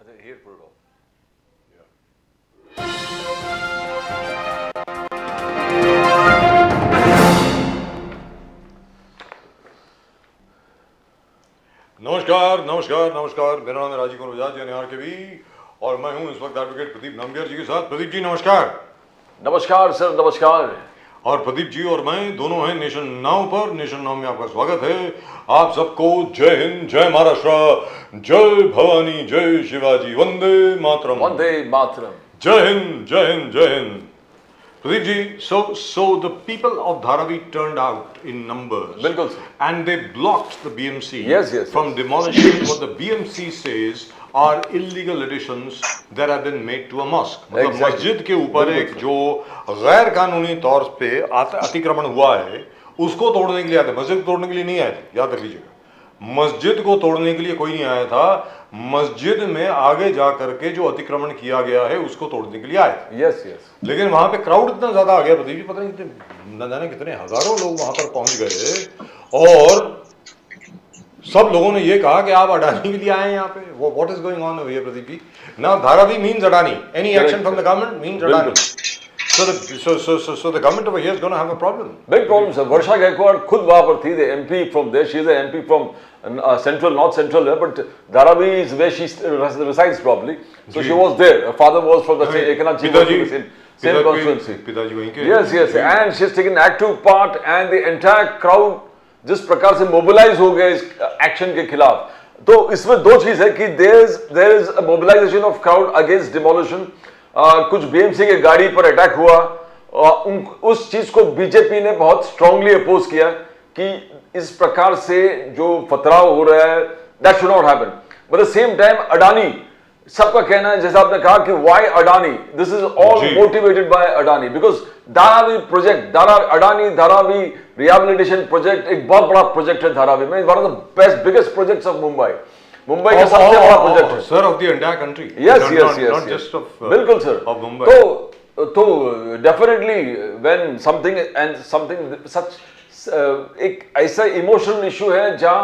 अच्छा, here put it off. नमस्कार नमस्कार नमस्कार, मेरा नाम है राजीव कुमार बजाज एनआर के भी, और मैं हूं इस वक्त एडवोकेट प्रदीप नामगियार जी के साथ। प्रदीप जी नमस्कार। नमस्कार सर, नमस्कार। और प्रदीप जी और मैं दोनों हैं नेशन नाउ पर। नेशन नाउ में आपका स्वागत है। आप सबको जय हिंद, जय महाराष्ट्र, जय भवानी, जय शिवाजी, वंदे मातरम। वंदे मातरम। जय हिंद, जय हिंद, जय Hind. Pradeep ji, so the people of Dharavi turned out in numbers. बिल्कुल sir. And they blocked the BMC Yes. from demolishing what the BMC says are illegal additions that have been made to a mosque. मतलब Exactly. मस्जिद के ऊपर एक जो गैर कानूनी तौर पे अतिक्रमण हुआ है उसको तोड़ने के लिए आए थे। मस्जिद तोड़ने के लिए नहीं आए थे, याद रख लीजिएगा। मस्जिद को तोड़ने के लिए कोई नहीं आया था, मस्जिद में आगे जा करके जो अतिक्रमण किया गया है उसको तोड़ने के लिए आए थे। यस। लेकिन वहां पे क्राउड इतना ज्यादा आ गया प्रदीप जी, पता नहीं कितने, न जाने कितने हजारों लोग वहां पर पहुंच गए, और सब लोगों ने ये कहा कि आप अडानी के लिए आए हैं यहाँ पे। What is going on here Pradeep ji? Now Dharavi means Adani, any action from the government means Adani. So the government over here is going to have a problem. Big problem, sir. Varsha Gaikwad खुद वहाँ पर थी, the MP from there. She is an MP from central, not central, but Dharavi is where she resides probably. So she was there. Her father was from the same Ekanath ji was from the same constituency. पिताजी वहीं के। Yes, and she has taken active part, and the entire crowd जिस प्रकार से mobilize हो गए इस action के खिलाफ। तो इसमें दो चीज है कि there is a mobilization of crowd against demolition. कुछ बीएमसी के गाड़ी पर अटैक हुआ, उस चीज को बीजेपी ने बहुत स्ट्रांगली अपोज किया कि इस प्रकार से जो पथराव हो रहा है that should not happen. But the same time Adani, सबका कहना है जैसा आपने कहा कि why Adani, this is all motivated by Adani because Dharavi project, Adani Dharavi rehabilitation project एक बहुत बड़ा प्रोजेक्ट है धारावी में, one of the best biggest projects of Mumbai का सबसे बड़ा प्रोजेक्ट है sir, of the entire country. Yes, not just of, बिल्कुल सर, ऑफ मुंबई। तो definitely when something and something such एक ऐसा इमोशनल इशू है जहां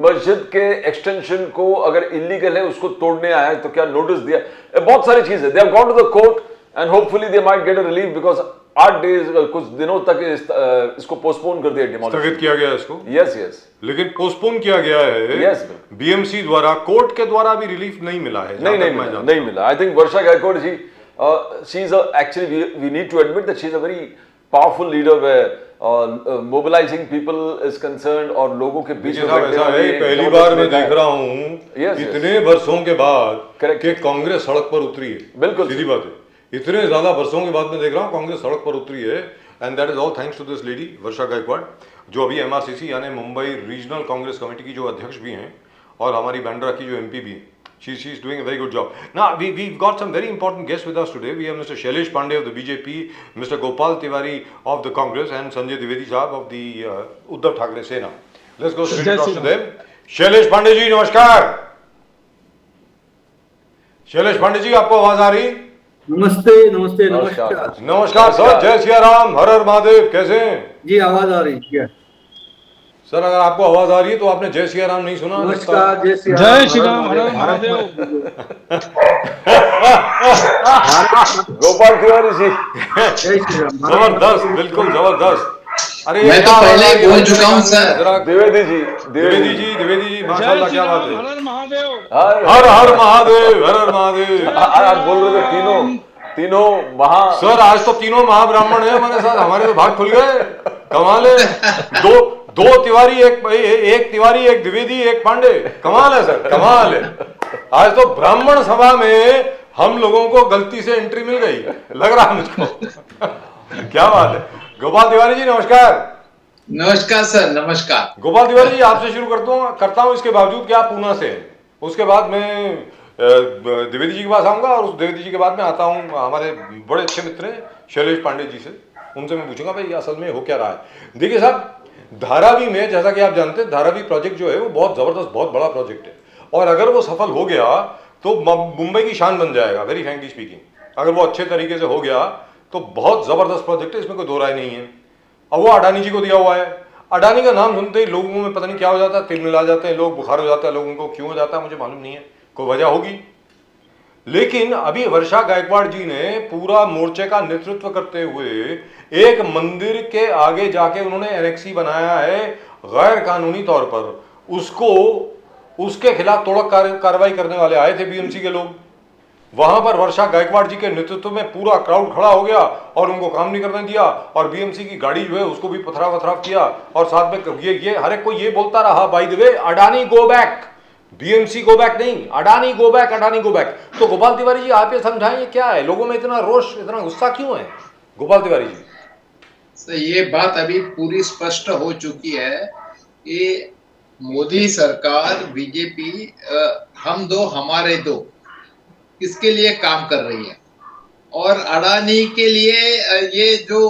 मस्जिद के एक्सटेंशन को अगर इलीगल है उसको तोड़ने आया है तो क्या नोटिस दिया, बहुत सारी चीजें, they have gone to the court and hopefully they might get a relief because 8 days कुछ दिनों तक इसको पोस्टपोन कर दिया, डिमोलिश स्थगित किया गया इसको। यस लेकिन पोस्टपोन किया गया है। यस, बीएमसी द्वारा, कोर्ट के द्वारा भी रिलीफ नहीं मिला है। नहीं मिला। I think Varsha Gaikwad ji, she is actually we need to admit that she is a very powerful leader where mobilising people is concern, और लोगों के बीच में पहली बार मैं देख रहा हूँ इतने वर्षों के बाद कि कांग्रेस सड़क पर उतरी है। बिल्कुल सीधी बात है, इतने ज्यादा वर्षों के बाद मैं देख रहा हूँ कांग्रेस सड़क पर उतरी है, and that is all thanks to this lady Varsha Gaikwad, जो अभी एमआरसीसी यानी मुंबई रीजनल कांग्रेस कमेटी की जो अध्यक्ष भी हैं, और हमारी बांद्रा की जो एमपी भी हैं। She is doing a very good job. Now we've got some very important guests with us today. We have Mr. Shailesh Pandey of the BJP, Mr. Gopal Tiwari of the Congress, and Sanjay Dwivedi Sahab of the Uddhav Thackeray Sena. Let's go straight across to them. Shailesh Pandey जी नमस्कार। शैलेश पांडे जी, आपको आवाज आ रही? नमस्ते नमस्ते नमस्कार नमस्कार sir, जय सिया राम, हर हर महादेव। कैसे हैं जी? आवाज आ रही है सर? अगर आपको आवाज आ रही है तो आपने जय सिया राम नहीं सुना? नमस्कार, जय श्री राम, हर हर महादेव। गोपाल तिवारी जी, जय श्री राम। जबरदस्त, बिल्कुल जबरदस्त। अरे मैं तो पहले ही बोल चुका हूँ सर। द्विवेदी जी, माशाल्लाह, क्या बात है। हर हर महादेव, हर हर महादेव, हर हर महादेव। आज बोल रहे थे तीनों महा, सर आज तो तीनों महाब्राह्मण है हमारे साथ, हमारे तो भाग खुल गए। कमाल है, दो तिवारी, एक तिवारी, एक द्विवेदी, एक पांडे। कमाल है सर, कमाल है। आज तो ब्राह्मण सभा में हम लोगों को गलती से एंट्री मिल गई, लग रहा मुझको। क्या बात है। गोपाल तिवारी जी नमस्कार। नमस्कार सर, नमस्कार। गोपाल तिवारी जी, आपसे शुरू करता हूँ इसके बावजूद कि आप पूना से हैं। उसके बाद मैं द्विवेदी जी के पास आऊंगा, और उस द्विवेदी जी के बाद में आता हूँ हमारे बड़े अच्छे मित्र हैं शैलेश पांडे जी से। उनसे मैं पूछूंगा भाई असल में हो क्या रहा है। देखिए साहब, धारावी में जैसा कि आप जानते हैं, धारावी प्रोजेक्ट जो है वो बहुत जबरदस्त, बहुत बड़ा प्रोजेक्ट है, और अगर वो सफल हो गया तो मुंबई की शान बन जाएगा, वेरी फ्रैंकली स्पीकिंग। अगर वो अच्छे तरीके से हो गया तो बहुत जबरदस्त प्रोजेक्ट है, इसमें कोई दो राय नहीं है। अब वो अडानी जी को दिया हुआ है। अडानी का नाम सुनते ही लोगों में पता नहीं क्या हो जाता है, तिल मिला जाते हैं लोग, बुखार हो जाता है लोगों को। क्यों हो जाता है मुझे मालूम नहीं है, कोई वजह होगी। लेकिन अभी वर्षा गायकवाड़ जी ने पूरा मोर्चे का नेतृत्व करते हुए एक मंदिर के आगे जाके उन्होंने एनेक्सी बनाया है गैर कानूनी तौर पर, उसके खिलाफ तोड़क कार्रवाई करने वाले आए थे बीएमसी के लोग। वहां पर वर्षा गायकवाड़ जी के नेतृत्व में पूरा क्राउड खड़ा हो गया और उनको काम नहीं करने दिया, और बीएमसी की गाड़ी जो है उसको भी पथराव वथराव किया, और साथ में ये हर एक को ये बोलता रहा, by the way, Adani go back, BMC go back नहीं, Adani go back, Adani go back. तो गोपाल तिवारी जी आप ये समझाएं, क्या है, लोगों में इतना रोष, इतना गुस्सा क्यों है गोपाल तिवारी जी? तो ये बात अभी पूरी स्पष्ट हो चुकी है कि मोदी सरकार, बीजेपी, हम दो हमारे दो, किसके लिए काम कर रही है, और अडानी के लिए ये जो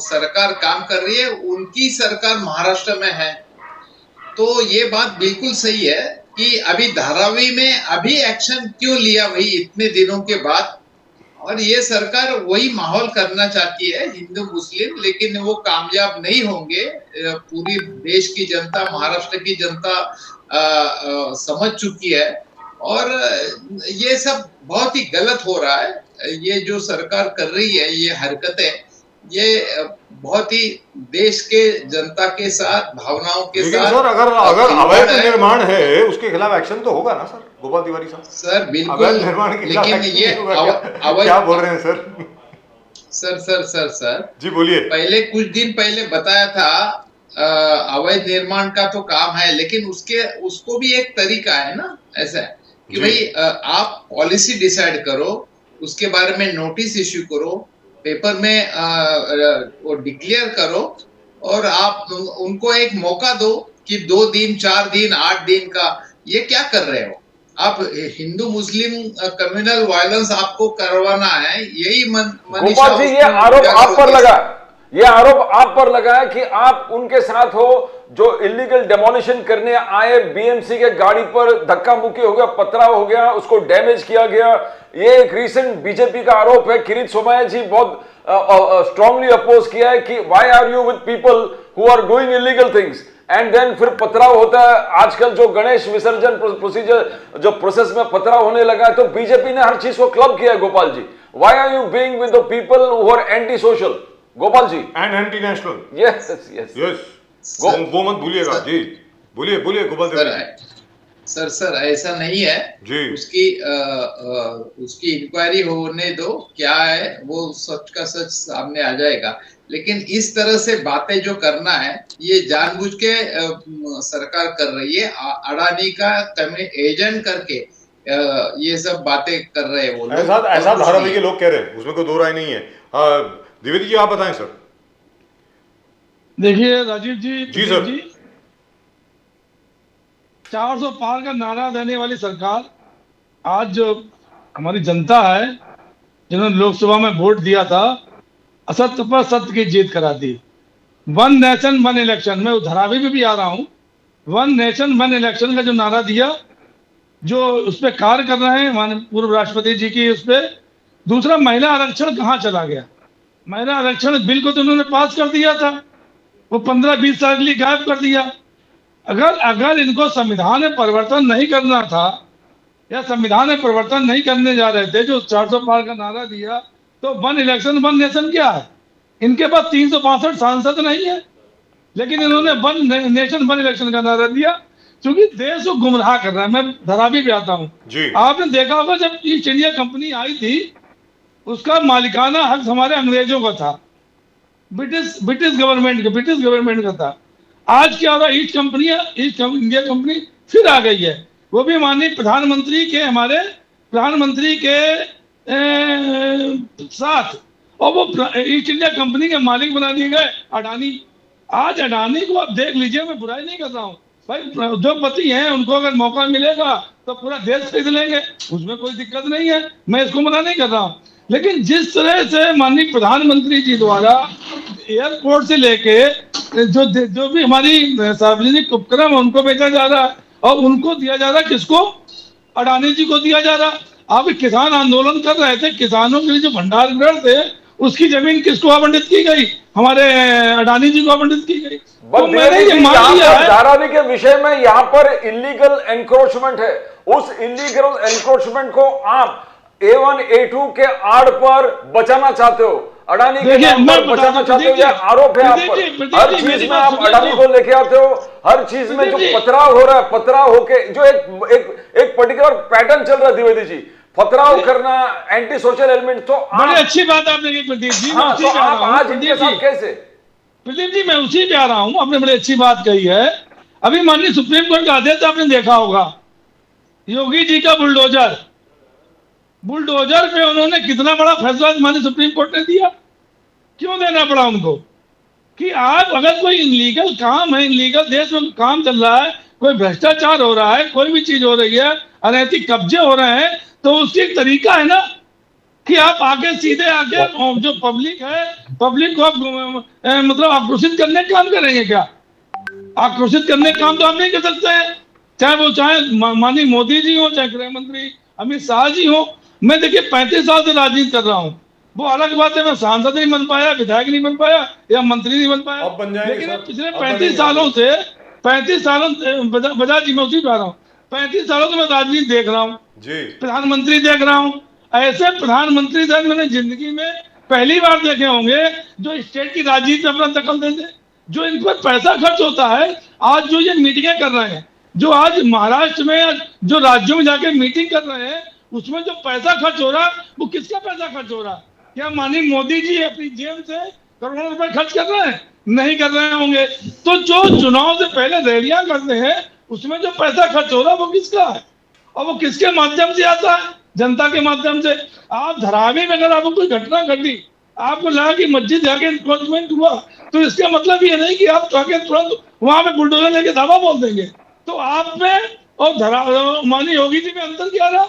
सरकार काम कर रही है, उनकी सरकार महाराष्ट्र में है। तो ये बात बिल्कुल सही है कि अभी धारावी में अभी एक्शन क्यों लिया भाई इतने दिनों के बाद, और ये सरकार वही माहौल करना चाहती है हिंदू मुस्लिम, लेकिन वो कामयाब नहीं होंगे। पूरी देश की जनता, महाराष्ट्र की जनता समझ चुकी है, और ये सब बहुत ही गलत हो रहा है। ये जो सरकार कर रही है ये हरकतें, ये बहुत ही देश के जनता के साथ, भावनाओं के साथ। सर अगर अवैध निर्माण है उसके खिलाफ एक्शन तो होगा ना सर गोपाल तिवारी साहब? सर बिल्कुल, लेकिन ये अवैध, क्या बोल रहे हैं सर जी बोलिए। पहले कुछ दिन पहले बताया था अवैध निर्माण का तो काम है, लेकिन उसको भी एक तरीका है ना, ऐसा है कि भाई आप पॉलिसी डिसाइड करो, उसके बारे में नोटिस इश्यू करो, पेपर में वो डिक्लेयर करो, और आप उनको एक मौका दो कि 2 दिन, 4 दिन, 8 दिन का। ये क्या कर रहे हो आप? हिंदू मुस्लिम कम्युनल वायलेंस आपको करवाना है, यही गोपाल जी, ये आरोप आप पर लगा, ये आरोप आप पर लगा है कि आप उनके साथ हो, जो इलीगल डेमोलिशन करने आए बीएमसी के गाड़ी पर धक्का मुक्की हो गया, पथराव हो गया, उसको डैमेज किया गया। ये एक रीसेंट बीजेपी का आरोप है। किरीट सोमैया जी बहुत स्ट्रांगली अपोज किया है कि why are you with people who are doing illegal things, and then फिर पथराव होता है। आजकल जो गणेश विसर्जन प्रोसीजर, जो प्रोसेस में पथराव होने लगा है, तो बीजेपी ने हर चीज को क्लब किया है। Gopal ji, why are you being with the people who are anti social? Gopal ji, and anti national. Yes yes yes, वो मत भूलिएगा जी। बोलिए गोपाल तिवारी। सर ऐसा नहीं है जी। उसकी इंक्वायरी होने दो, क्या है वो सच का सच सामने आ जाएगा। लेकिन इस तरह से बातें जो करना है, ये जानबूझ के सरकार कर रही है, अडानी का एजेंट करके ये सब बातें कर रहे हैं वो लोग। ऐसा धारावी के लोग कह रहे हैं, उसमें कोई दो राय नहीं है। द्विवेदी जी आप बताएं सर। देखिए राजीव जी, जी सर, 400 पार का नारा देने वाली सरकार, आज जो हमारी जनता है जिन्होंने लोकसभा में वोट दिया था, असत्य पर सत्य की जीत करा दी। 1 नेशन 1 इलेक्शन, मैं धारावी में भी आ रहा हूँ। 1 नेशन 1 इलेक्शन का जो नारा दिया, जो उस पर कार्य कर रहे हैं माननीय पूर्व राष्ट्रपति जी की, उस पर। दूसरा, महिला आरक्षण कहाँ चला गया? महिला आरक्षण बिल को तो उन्होंने पास कर दिया था, वो 15-20 साल के लिए गायब कर दिया। अगर इनको संविधान में परिवर्तन नहीं करना था, या संविधान में परिवर्तन नहीं करने जा रहे थे, जो 400 पार का नारा दिया, तो 1 इलेक्शन 1 नेशन क्या है? इनके पास 362 सांसद नहीं है, लेकिन इन्होंने 1 नेशन 1 इलेक्शन का नारा दिया, क्योंकि देश को गुमराह कर रहा है। मैं धारावी पे आता हूँ। आपने देखा होगा जब ईस्ट इंडिया कंपनी आई थी, उसका मालिकाना हक हमारे अंग्रेजों का था, ब्रिटिश गवर्नमेंट का था। आज क्या हो रहा है? ईस्ट इंडिया कंपनी फिर आ गई है, वो भी माननीय प्रधानमंत्री के साथ, और वो ईस्ट इंडिया कंपनी के मालिक बना दिए गए अडानी। आज अडानी को आप देख लीजिए, मैं बुराई नहीं कर रहा हूँ भाई, उद्योगपति हैं, उनको अगर मौका मिलेगा तो पूरा देश खरीद लेंगे, उसमें कोई दिक्कत नहीं है, मैं इसको मना नहीं कर रहा हूँ। लेकिन जिस तरह से माननीय प्रधानमंत्री जी द्वारा एयरपोर्ट से लेके जो भी हमारी सार्वजनिक उपक्रम उनको बेचा जा रहा है, और उनको दिया जा रहा है, किसको? अडानी जी को दिया जा रहा। आप किसान आंदोलन कर रहे थे, किसानों के लिए जो भंडार गृह थे, उसकी जमीन किसको आवंटित की गई? हमारे अडानी जी को आवंटित की गई। तो मैंने ये मान लिया है, धारावी के विषय में यहाँ पर इलीगल एनक्रोचमेंट है। उस इलीगल एनक्रोचमेंट को आप A1 A2 के आड़ पर बचाना चाहते हो, अडानी के देखिए, नाम मैं पर बचाना बताता चाहते हो, हूं, यह आरोप है आप प्रदीप जी, पर। प्रदीप हर जी, चीज मेरी में बात आप सुनिए अडानी तो। को लेके आते हो, हर चीज में जो प्रदीप जी। पथराव हो रहा है, पथराव होके जो एक पर्टिकुलर पैटर्न चल रहा है द्विवेदी जी, पथराव करना, एंटी सोशल एलिमेंट। तो बड़ी आप, अच्छी बात आपने की प्रदीप जी, मैं हाँ, उसी तो पे आ आप रहा हूँ आज इनके प्रदीप जी। साथ कैसे? प्रदीप जी, मैं उसी पे आ रहा हूँ, आपने बड़ी अच्छी बात कही है। अभी माननीय सुप्रीम कोर्ट का आदेश आपने देखा होगा, योगी जी का बुलडोजर, बुलडोजर पे उन्होंने कितना बड़ा फैसला माननीय सुप्रीम कोर्ट ने दिया। क्यों देना पड़ा उनको? कि आप अगर कोई इनलीगल काम है, इनलीगल देश में काम चल रहा है, कोई भ्रष्टाचार हो रहा है, कोई भी चीज हो रही है, अनैतिक कब्जे हो रहे हैं, तो उसकी एक तरीका है ना कि आप आके सीधे आके जो पब्लिक है, पब्लिक को आप मतलब आक्रोशित करने का काम करेंगे क्या? आक्रोशित करने का काम तो आप नहीं कर सकते हैं, चाहे वो माननीय मोदी जी हो, चाहे गृह मंत्री अमित शाह जी हो। मैं देखिए 35 साल से राजनीति कर रहा हूँ, वो अलग बात है मैं सांसद नहीं बन पाया, विधायक नहीं बन पाया, या मंत्री नहीं बन पाया, अब बन जाएंगे लेकिन सर, पिछले अब 35 बनेंगे। सालों से 35 सालों बजाज जी मैं उसी पे आ रहा हूँ, 35 सालों से मैं राजनीति देख रहा हूँ, जी प्रधानमंत्री देख रहा हूँ। ऐसे प्रधानमंत्री शायद मैंने जिंदगी में पहली बार देखे होंगे जो स्टेट की राजनीति में अपना दखल देते, जो इन पर पैसा खर्च होता है। आज जो ये मीटिंगें कर रहे हैं, जो आज महाराष्ट्र में जो राज्यों में जाके मीटिंग कर रहे हैं, उसमें जो पैसा खर्च हो रहा है वो किसका पैसा खर्च हो रहा है? क्या माननीय मोदी जी अपनी जेब से करोड़ों रुपए खर्च कर रहे हैं? नहीं कर रहे होंगे। तो जो चुनाव से पहले रैलियां करते हैं, उसमें जो पैसा खर्च हो रहा है वो किसका है, और वो किसके माध्यम से आता है? जनता के माध्यम से। आप धारावी में अगर आपको कोई घटना घटी, आपको लगा कि मस्जिद जाके इंक्रोचमेंट हुआ, तो इसका मतलब ये नहीं कि आप जाके तुरंत वहां पे बुलडोजर लेके धावा बोल देंगे। तो आप में और माननीय योगी जी में अंतर क्या रहा?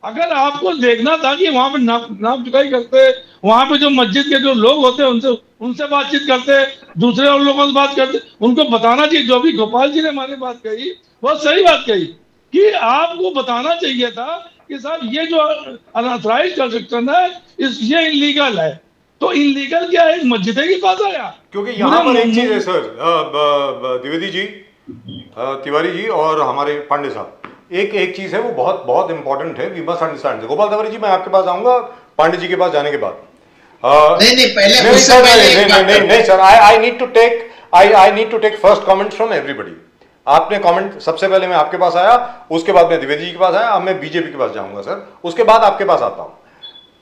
अगर आपको देखना था कि वहां पे नाप चुकाई करते, वहां पे जो मस्जिद के जो लोग होते हैं उनसे बातचीत करते, दूसरे और लोगों से बात करते, उनको बताना चाहिए। जो भी गोपाल जी ने हमारी बात कही, बहुत सही बात कही कि आपको बताना चाहिए था कि साहब ये जो अनऑथराइज्ड कंस्ट्रक्शन है, ये इलीगल है। तो इलीगल क्या है? मस्जिद के पास आया। क्योंकि यहाँ पर एक चीज है सर, द्विवेदी जी, तिवारी जी और हमारे पांडे साहब, एक चीज है वो बहुत बहुत इंपॉर्टेंट है, we must understand. Gopal Tiwari ji, मैं आपके पास आऊंगा पांडे जी के पास जाने के बाद। नहीं पहले नहीं सर, नहीं sir, I need to take first comment from everybody. आपने कमेंट सबसे पहले मैं आपके पास आया, उसके बाद मैं द्विवेदी जी के पास आया, अब मैं बीजेपी के पास जाऊंगा सर, उसके बाद आपके पास आता हूं।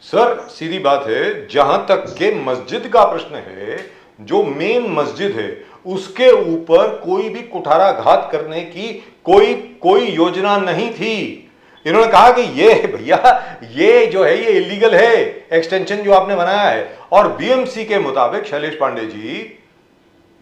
सर सीधी बात है, जहां तक के मस्जिद का प्रश्न है, जो मेन मस्जिद है उसके ऊपर कोई भी कुठाराघात करने की कोई योजना नहीं थी। इन्होंने कहा कि ये भैया ये जो है ये इलीगल है, एक्सटेंशन जो आपने बनाया है। और बीएमसी के मुताबिक शैलेश पांडे जी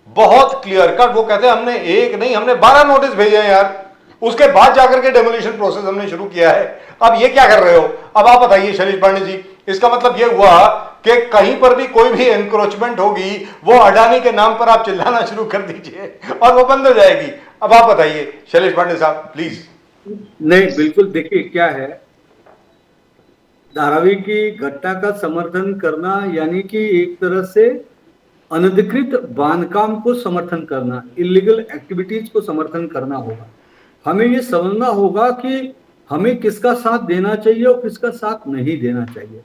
बहुत क्लियर कट वो कहते हैं हमने एक नहीं हमने 12 नोटिस भेजे हैं यार, उसके बाद जाकर के डेमोलिशन प्रोसेस हमने शुरू किया है। अब ये क्या कर रहे हो? अब आप बताइए शैलेश पांडे जी, इसका मतलब ये हुआ कि कहीं पर भी कोई भी एनक्रोचमेंट होगी, वो अडानी के नाम पर आप चिल्लाना शुरू कर दीजिए और वो बंद हो जाएगी। अब आप बताइए शैलेश पांडे साहब प्लीज। नहीं बिल्कुल, देखिए क्या है, धारावी की घटना का समर्थन करना यानी कि एक तरह से अनधिकृत बांधकाम को समर्थन करना, इलीगल एक्टिविटीज को समर्थन करना होगा। हमें ये समझना होगा कि हमें किसका साथ देना चाहिए और किसका साथ नहीं देना चाहिए।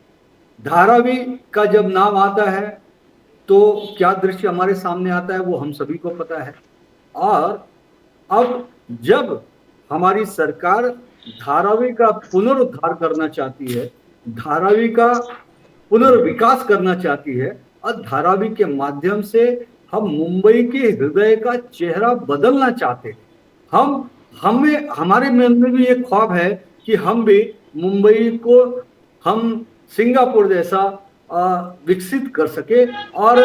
धारावी का जब नाम आता है तो क्या दृश्य हमारे सामने आता है वो हम सभी को पता है। और अब जब हमारी सरकार धारावी का पुनरुद्धार करना चाहती है, धारावी का पुनर्विकास करना चाहती है, और धारावी के माध्यम से हम मुंबई के हृदय का चेहरा बदलना चाहते हैं। हमारे मन में भी एक ख्वाब है कि हम भी मुंबई को हम सिंगापुर जैसा विकसित कर सके। और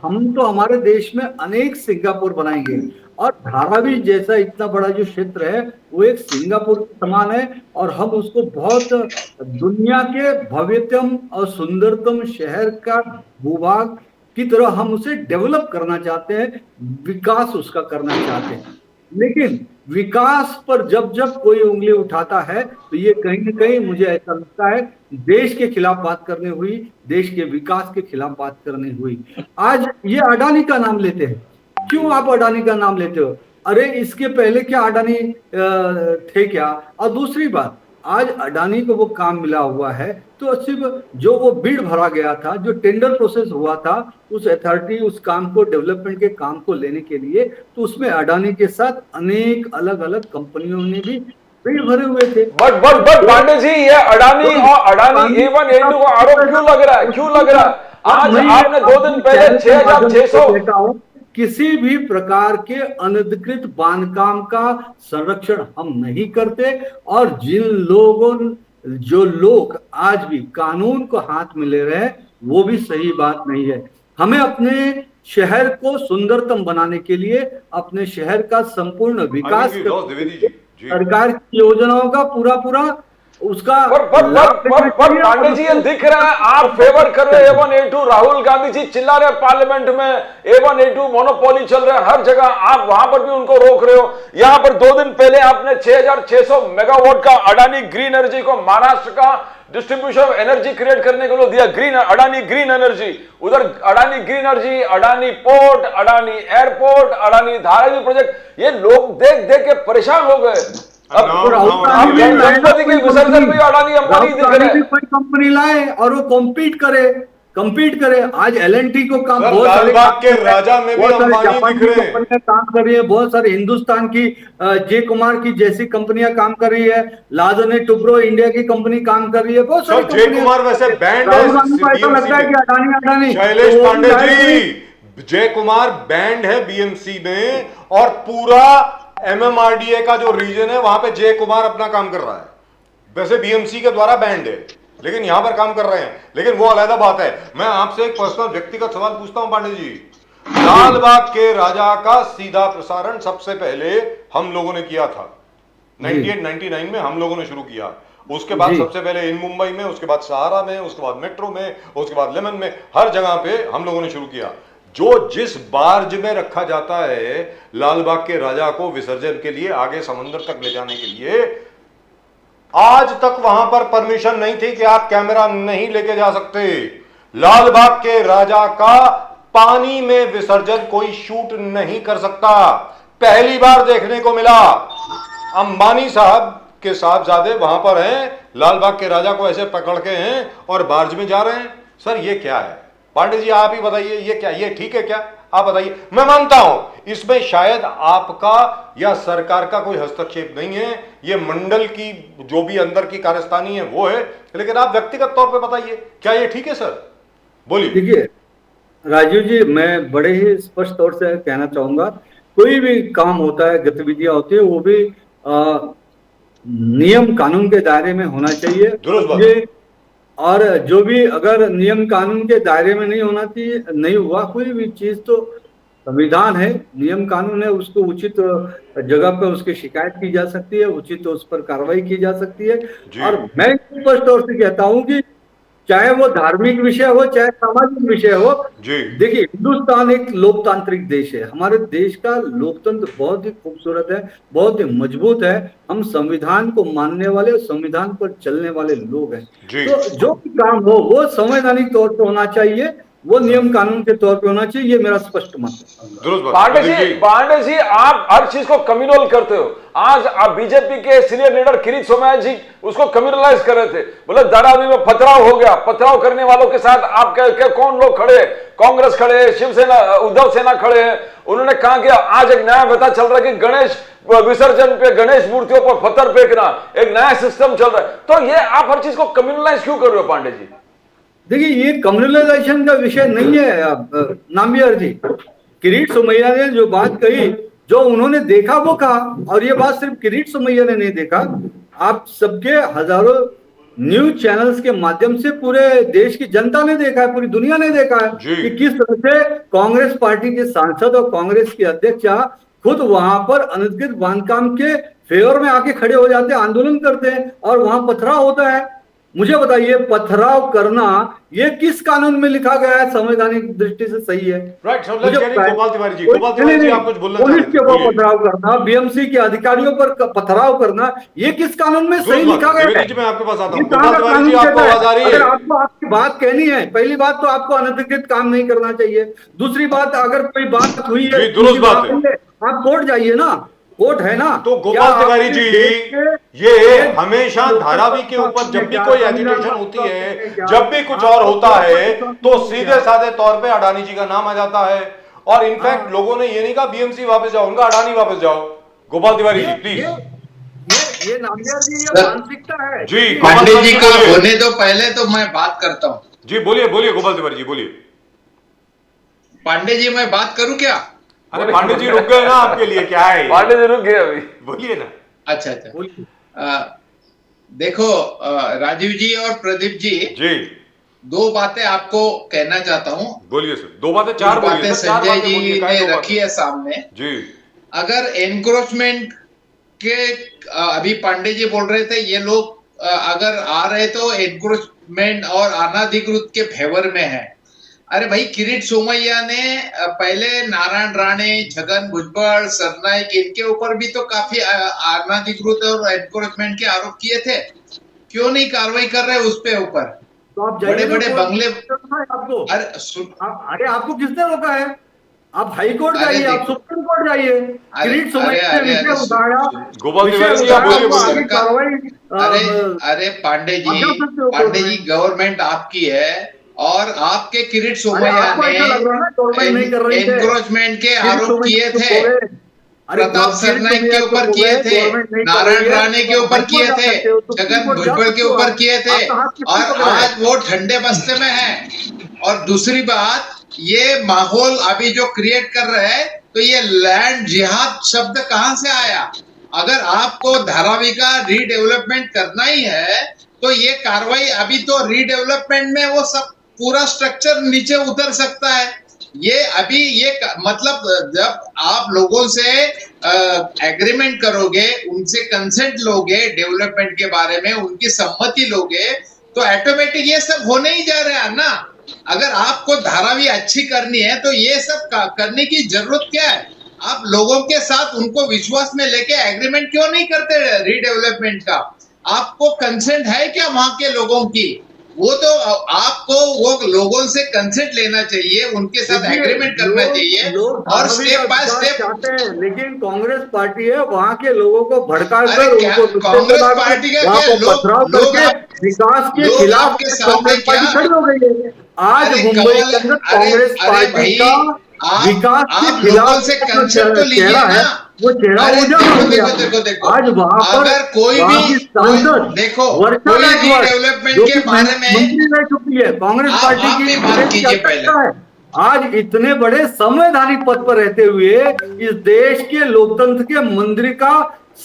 हम तो हमारे देश में अनेक सिंगापुर बनाएंगे, और धारावी जैसा इतना बड़ा जो क्षेत्र है वो एक सिंगापुर के समान है, और हम उसको बहुत दुनिया के भव्यतम और सुंदरतम शहर का भूभाग की तरह हम उसे डेवलप करना चाहते हैं, विकास उसका करना चाहते हैं। लेकिन विकास पर जब जब कोई उंगली उठाता है तो ये कहीं न कहीं मुझे ऐसा लगता है देश के खिलाफ बात करने हुई, देश के विकास के खिलाफ बात करने हुई। आज ये अडानी का नाम लेते हैं, क्यों आप अडानी का नाम लेते हो? अरे इसके पहले क्या अडानी थे क्या? और दूसरी बात, आज अडानी को वो काम मिला हुआ है, तो सिर्फ जो वो बिड भरा गया था, जो टेंडर प्रोसेस हुआ था उस अथॉरिटी उस काम को डेवलपमेंट के काम को लेने के लिए, तो उसमें अडानी के साथ अनेक अलग अलग कंपनियों ने भी बिड भरे हुए थे। बट पांडे जी, ये अडानी और अडानी A1 A2 का आरोप क्यों लग रहा है, क्यों लग रहा है? आज आपने 2 दिन पहले 6,600 किसी भी प्रकार के अनधिकृत बांधकाम का संरक्षण हम नहीं करते, और जो लोग आज भी कानून को हाथ में ले रहे हैं वो भी सही बात नहीं है। हमें अपने शहर को सुंदरतम बनाने के लिए, अपने शहर का संपूर्ण विकास सरकार की योजनाओं का पूरा उसका पर पांडे जी, ये दिख रहा है आप फेवर कर रहे हैं A1 A2, राहुल गांधी जी चिल्ला रहे पार्लियामेंट में A1 A2 मोनोपोली चल रहा है हर जगह, आप वहां पर भी उनको रोक रहे हो। यहां पर 2 दिन पहले आपने 6,600 मेगावाट का अडानी ग्रीन एनर्जी को महाराष्ट्र का डिस्ट्रीब्यूशन ऑफ एनर्जी क्रिएट करने के लिए दिया, अडानी ग्रीन एनर्जी। उधर Adani green energy, Adani port, Adani airport, Adani Dharavi project, ये लोग देख देख के परेशान हो गए। अब गणपति के विसर्जन में अडानी अंबानी दिख रहे हैं। कोई कंपनी लाए और वो कॉम्पीट करे। आज L&T को काम बहुत सारे के राजा में भी अंबानी दिख रहे हैं, काम कर रही है, बहुत सारे हिंदुस्तान की जे कुमार की जैसी कंपनियां काम कर रही है, लादने टुब्रो इंडिया की कंपनी काम कर रही है, बहुत सारी जे कुमार वैसे बैंड है ऐसा लगता है कि अडानी शैलेश पांडे जी, जय कुमार बैंड है बीएमसी में, और पूरा MMRDA का जो रीजन है वहां पे जय कुमार अपना काम कर रहा है। वैसे बीएमसी के द्वारा बैंड है, लेकिन यहां पर काम कर रहे हैं, लेकिन वो अलग बात है। मैं आपसे एक पर्सनल व्यक्तिगत सवाल पूछता हूं पांडे जी, लाल बाग के राजा का सीधा प्रसारण सबसे पहले हम लोगों ने किया था 98-99 में, हम लोगों ने शुरू किया। उसके बाद सबसे पहले इन मुंबई में, उसके बाद सहारा में, उसके बाद मेट्रो में, उसके बाद लेमन में, हर जगह पे हम लोगों ने शुरू किया। जो जिस बार्ज में रखा जाता है लाल बाग के राजा को विसर्जन के लिए आगे समंदर तक ले जाने के लिए, आज तक वहां पर परमिशन नहीं थी कि आप कैमरा नहीं लेके जा सकते। लाल बाग के राजा का पानी में विसर्जन कोई शूट नहीं कर सकता। पहली बार देखने को मिला, अंबानी साहब के साहबजादे वहां पर हैं, लाल बाग के राजा को ऐसे पकड़ के हैं और बार्ज में जा रहे हैं। सर ये क्या है? पांडे जी आप ही बताइए, ये क्या, ये ठीक है क्या? आप बताइए। मैं मानता हूं इसमें शायद आपका या सरकार का कोई हस्तक्षेप नहीं है, ये मंडल की जो भी अंदर की कार्यस्थानी है वो है, लेकिन आप व्यक्तिगत तौर पे बताइए क्या ये ठीक है सर? बोलिए। देखिए राजीव जी, मैं बड़े ही स्पष्ट तौर से कहना चाहूंगा, कोई भी काम होता है, गतिविधियां होती है, वो भी नियम कानून के दायरे में होना चाहिए। और जो भी अगर नियम कानून के दायरे में नहीं होना चाहिए, नहीं हुआ कोई भी चीज, तो संविधान है, नियम कानून है, उसको उचित जगह पर उसकी शिकायत की जा सकती है, उचित उस पर कार्रवाई की जा सकती है। और मैं स्पष्ट तौर से कहता हूं कि चाहे वो धार्मिक विषय हो, चाहे सामाजिक विषय हो, देखिए हिंदुस्तान एक लोकतांत्रिक देश है, हमारे देश का लोकतंत्र बहुत ही खूबसूरत है, बहुत ही मजबूत है। हम संविधान को मानने वाले, संविधान पर चलने वाले लोग हैं। तो जो भी काम हो वो संवैधानिक तौर पर होना चाहिए, वो नियम कानून के तौर पे होना चाहिए, ये मेरा स्पष्ट मत है। पांडे जी आप हर चीज को कम्युनल करते हो। आज आप बीजेपी के सीनियर लीडर किरीट सोमैया जी उसको कम्युनलाइज कर रहे थे, बोले धारावी में पथराव हो गया। पथराव करने वालों के साथ आप कौन लोग खड़े हैं? कांग्रेस खड़े है, शिवसेना, उद्धव सेना खड़े हैं। उन्होंने कहा कि आज एक नया पता चल रहा है कि गणेश विसर्जन पे, गणेश मूर्तियों पर पत्थर फेंकना, एक नया सिस्टम चल रहा है। तो ये आप हर चीज को कम्युनलाइज क्यों कर रहे हो पांडे जी? देखिए ये कम्युनलाइजेशन का विषय नहीं है नाम्बियार जी। किरीट सोमैया ने जो बात कही, जो उन्होंने देखा वो कहा, और ये बात सिर्फ किरीट सोमैया ने नहीं देखा, आप सबके हजारों न्यूज चैनल्स के माध्यम से पूरे देश की जनता ने देखा है, पूरी दुनिया ने देखा है कि किस तरह से कांग्रेस पार्टी के सांसद और कांग्रेस के अध्यक्ष खुद वहां पर अनधिकृत बांधकाम के फेवर में आके खड़े हो जाते हैं, आंदोलन करते हैं, और वहां पथराव होता है। मुझे बताइए, पथराव करना ये किस कानून में लिखा गया है? संवैधानिक दृष्टि से सही है? गोपाल तिवारी जी आप कुछ बोलना पुलिस के ऊपर पथराव करना, बीएमसी के अधिकारियों पर पथराव करना, ये किस कानून में सही लिखा गया है? मैं आपके पास आता हूं। गोपाल तिवारी जी आपको आवाज आ रही है? अगर आपको आपकी बात कहनी है, पहली बात तो आपको अनधिकृत काम नहीं करना चाहिए। दूसरी बात, अगर कोई बात हुई है आप कोर्ट जाइए ना, कोट है ना। तो क्या गोपाल तिवारी आपने जी, देश के ये एक हमेशा धारावी के ऊपर जब भी कोई एजिटेशन होती है, जब भी कुछ और होता है, तो सीधे साधे तौर पे अडानी जी का नाम आ जाता है। और इनफैक्ट लोगों ने ये नहीं कहा बीएमसी वापस जाओ, उनका अडानी वापस जाओ। गोपाल तिवारी जी प्लीज। ये नामदेव जी, ये मानसिकता है जी, पांडे जी का बोलिए। होने दो, पहले तो मैं बात करता हूँ। जी बोलिए बोलिए गोपाल तिवारी जी बोलिए। पांडे जी मैं बात करूं क्या? अरे पांडे जी रुक गए ना आपके लिए, क्या है? पांडे जी रुक गए अभी, बोलिए ना। अच्छा अच्छा, देखो राजीव जी और प्रदीप जी, जी दो बातें आपको कहना चाहता हूं। बोलिए सर, दो बातें चार कुछ बोलिए बातें सर, चार संजय बातें जी बोलिए, काहे ने दो रखी है सामने। जी अगर एनक्रोचमेंट के अभी पांडे जी बोल रहे थे, ये लोग अगर आ रहे तो एनक्रोचमेंट और अनाधिकृत के फेवर में है। अरे भाई, किरीट सोमैया ने पहले नारायण राणे, छगन भुजबल, सरनाइक, इनके ऊपर भी तो काफी अनाधिकृत और एनक्रोचमेंट के आरोप किए थे। क्यों नहीं कार्रवाई कर रहे उस पे ऊपर? तो आप बड़े बड़े बंगले। आपको अरे सुन, अरे आपको किसने रोका है? आप हाई कोर्ट अरे जाइए, आप देखो, सुप्रीम कोर्ट जाइए। किरीट सोमैया ने विषय उठाया, गोपाल विषय तिवारी जी आप उठाया, बोलिए तो आगे बोलिए। कार्रवाई अरे पांडे जी, आप जा सकते हो पांडे कोर्ट जी, में। गवर्नमेंट आपकी है और आपके किरीट सोमैया आपको ऐसा लग रहा है ना गवर्नमेंट नहीं कर ने रही है। एनक्रोचमेंट के किरीट आरोप सोमैया किए चुप थे। हो गए। अरे प्रताप किरीट सरनाइक सोमैया के ऊपर चुप हो किए गए, थे, गवर्नमेंट नहीं कर नारायण रही है, राणे के तो ऊपर हाई किए कोर्ट जा थे, सकते हो, सुप्रीम छगन कोर्ट जा भुजबल के सकते हो ऊपर आप। किए थे, आपका हाथ किसने और पकड़ा है? आज वो ठंडे बस्ते में है। और दूसरी बात, ये माहौल अभी जो क्रिएट कर रहे हैं, तो ये लैंड जिहाद शब्द कहां से आया? अगर आपको धारावी का रीडेवलपमेंट करना ही है, तो ये कार्रवाई अभी तो रीडेवलपमेंट में वो सब पूरा स्ट्रक्चर नीचे उतर सकता है। ये अभी ये मतलब जब आप लोगों से एग्रीमेंट करोगे, उनसे कंसेंट लोगे, डेवलपमेंट के बारे में उनकी सम्मति लोगे, तो ऑटोमेटिक ये सब होने ही जा रहा है ना। अगर आपको धारावी अच्छी करनी है तो ये सब करने की जरूरत क्या है? आप लोगों के साथ उनको विश्वास में लेके एग्रीमेंट क्यों नहीं करते रीडेवलपमेंट का? आपको कंसेंट है क्या वहां के लोगों की? वो तो आपको वो लोगों से कंसेंट लेना चाहिए, उनके साथ एग्रीमेंट करना चाहिए और स्टेप बाय स्टेप चाहते हैं। लेकिन कांग्रेस पार्टी है, वहाँ के लोगों को भड़का अरे कर क्या उनको कांग्रेस पार्टी का वहाँ क्या को पथराव करके विकास के लोग खिलाफ आपके साथ कांग्रेस है पार्टी क्या? खड़ी हो गई है। आज अरे मुंबई कमल, के अंदर अरे कांग्रेस अरे पार्टी भाई, का आप विकास के लोगों खिलाफ से जो कंसेप्ट तो लीजिए चेहरा है, ना। वो चेहरा अरे उजागर हो गया। देखो देखो देखो, आज वहाँ पर अगर कोई वहाँ भी की सांसद देखो, वर्षा कोई गायकवाड़, रीडेवलपमेंट जो के कि बारे में मंत्री रह चुकी है कांग्रेस आप पार्टी की, भी बात प्रदेश की कीजिए अध्यक्षा है, आज इतने बड़े संवैधानिक पद पर रहते हुए, इस देश के लोकतंत्र के मंदिर का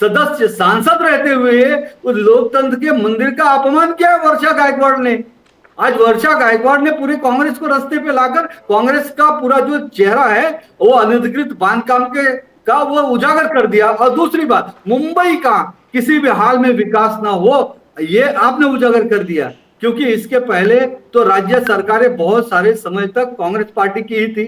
सदस्य सांसद रहते हुए, उस लोकतंत्र के मंदिर का अपमान किया है वर्षा गायकवाड़ ने। आज वर्षा गायकवाड़ ने पूरे कांग्रेस को रास्ते पे लाकर कांग्रेस का पूरा जो चेहरा है वो अनधिकृत बांधकाम के का वो उजागर कर दिया। और दूसरी बात, मुंबई का किसी भी हाल में विकास ना हो, ये आपने उजागर कर दिया। क्योंकि इसके पहले तो राज्य सरकारें बहुत सारे समय तक कांग्रेस पार्टी की ही थी,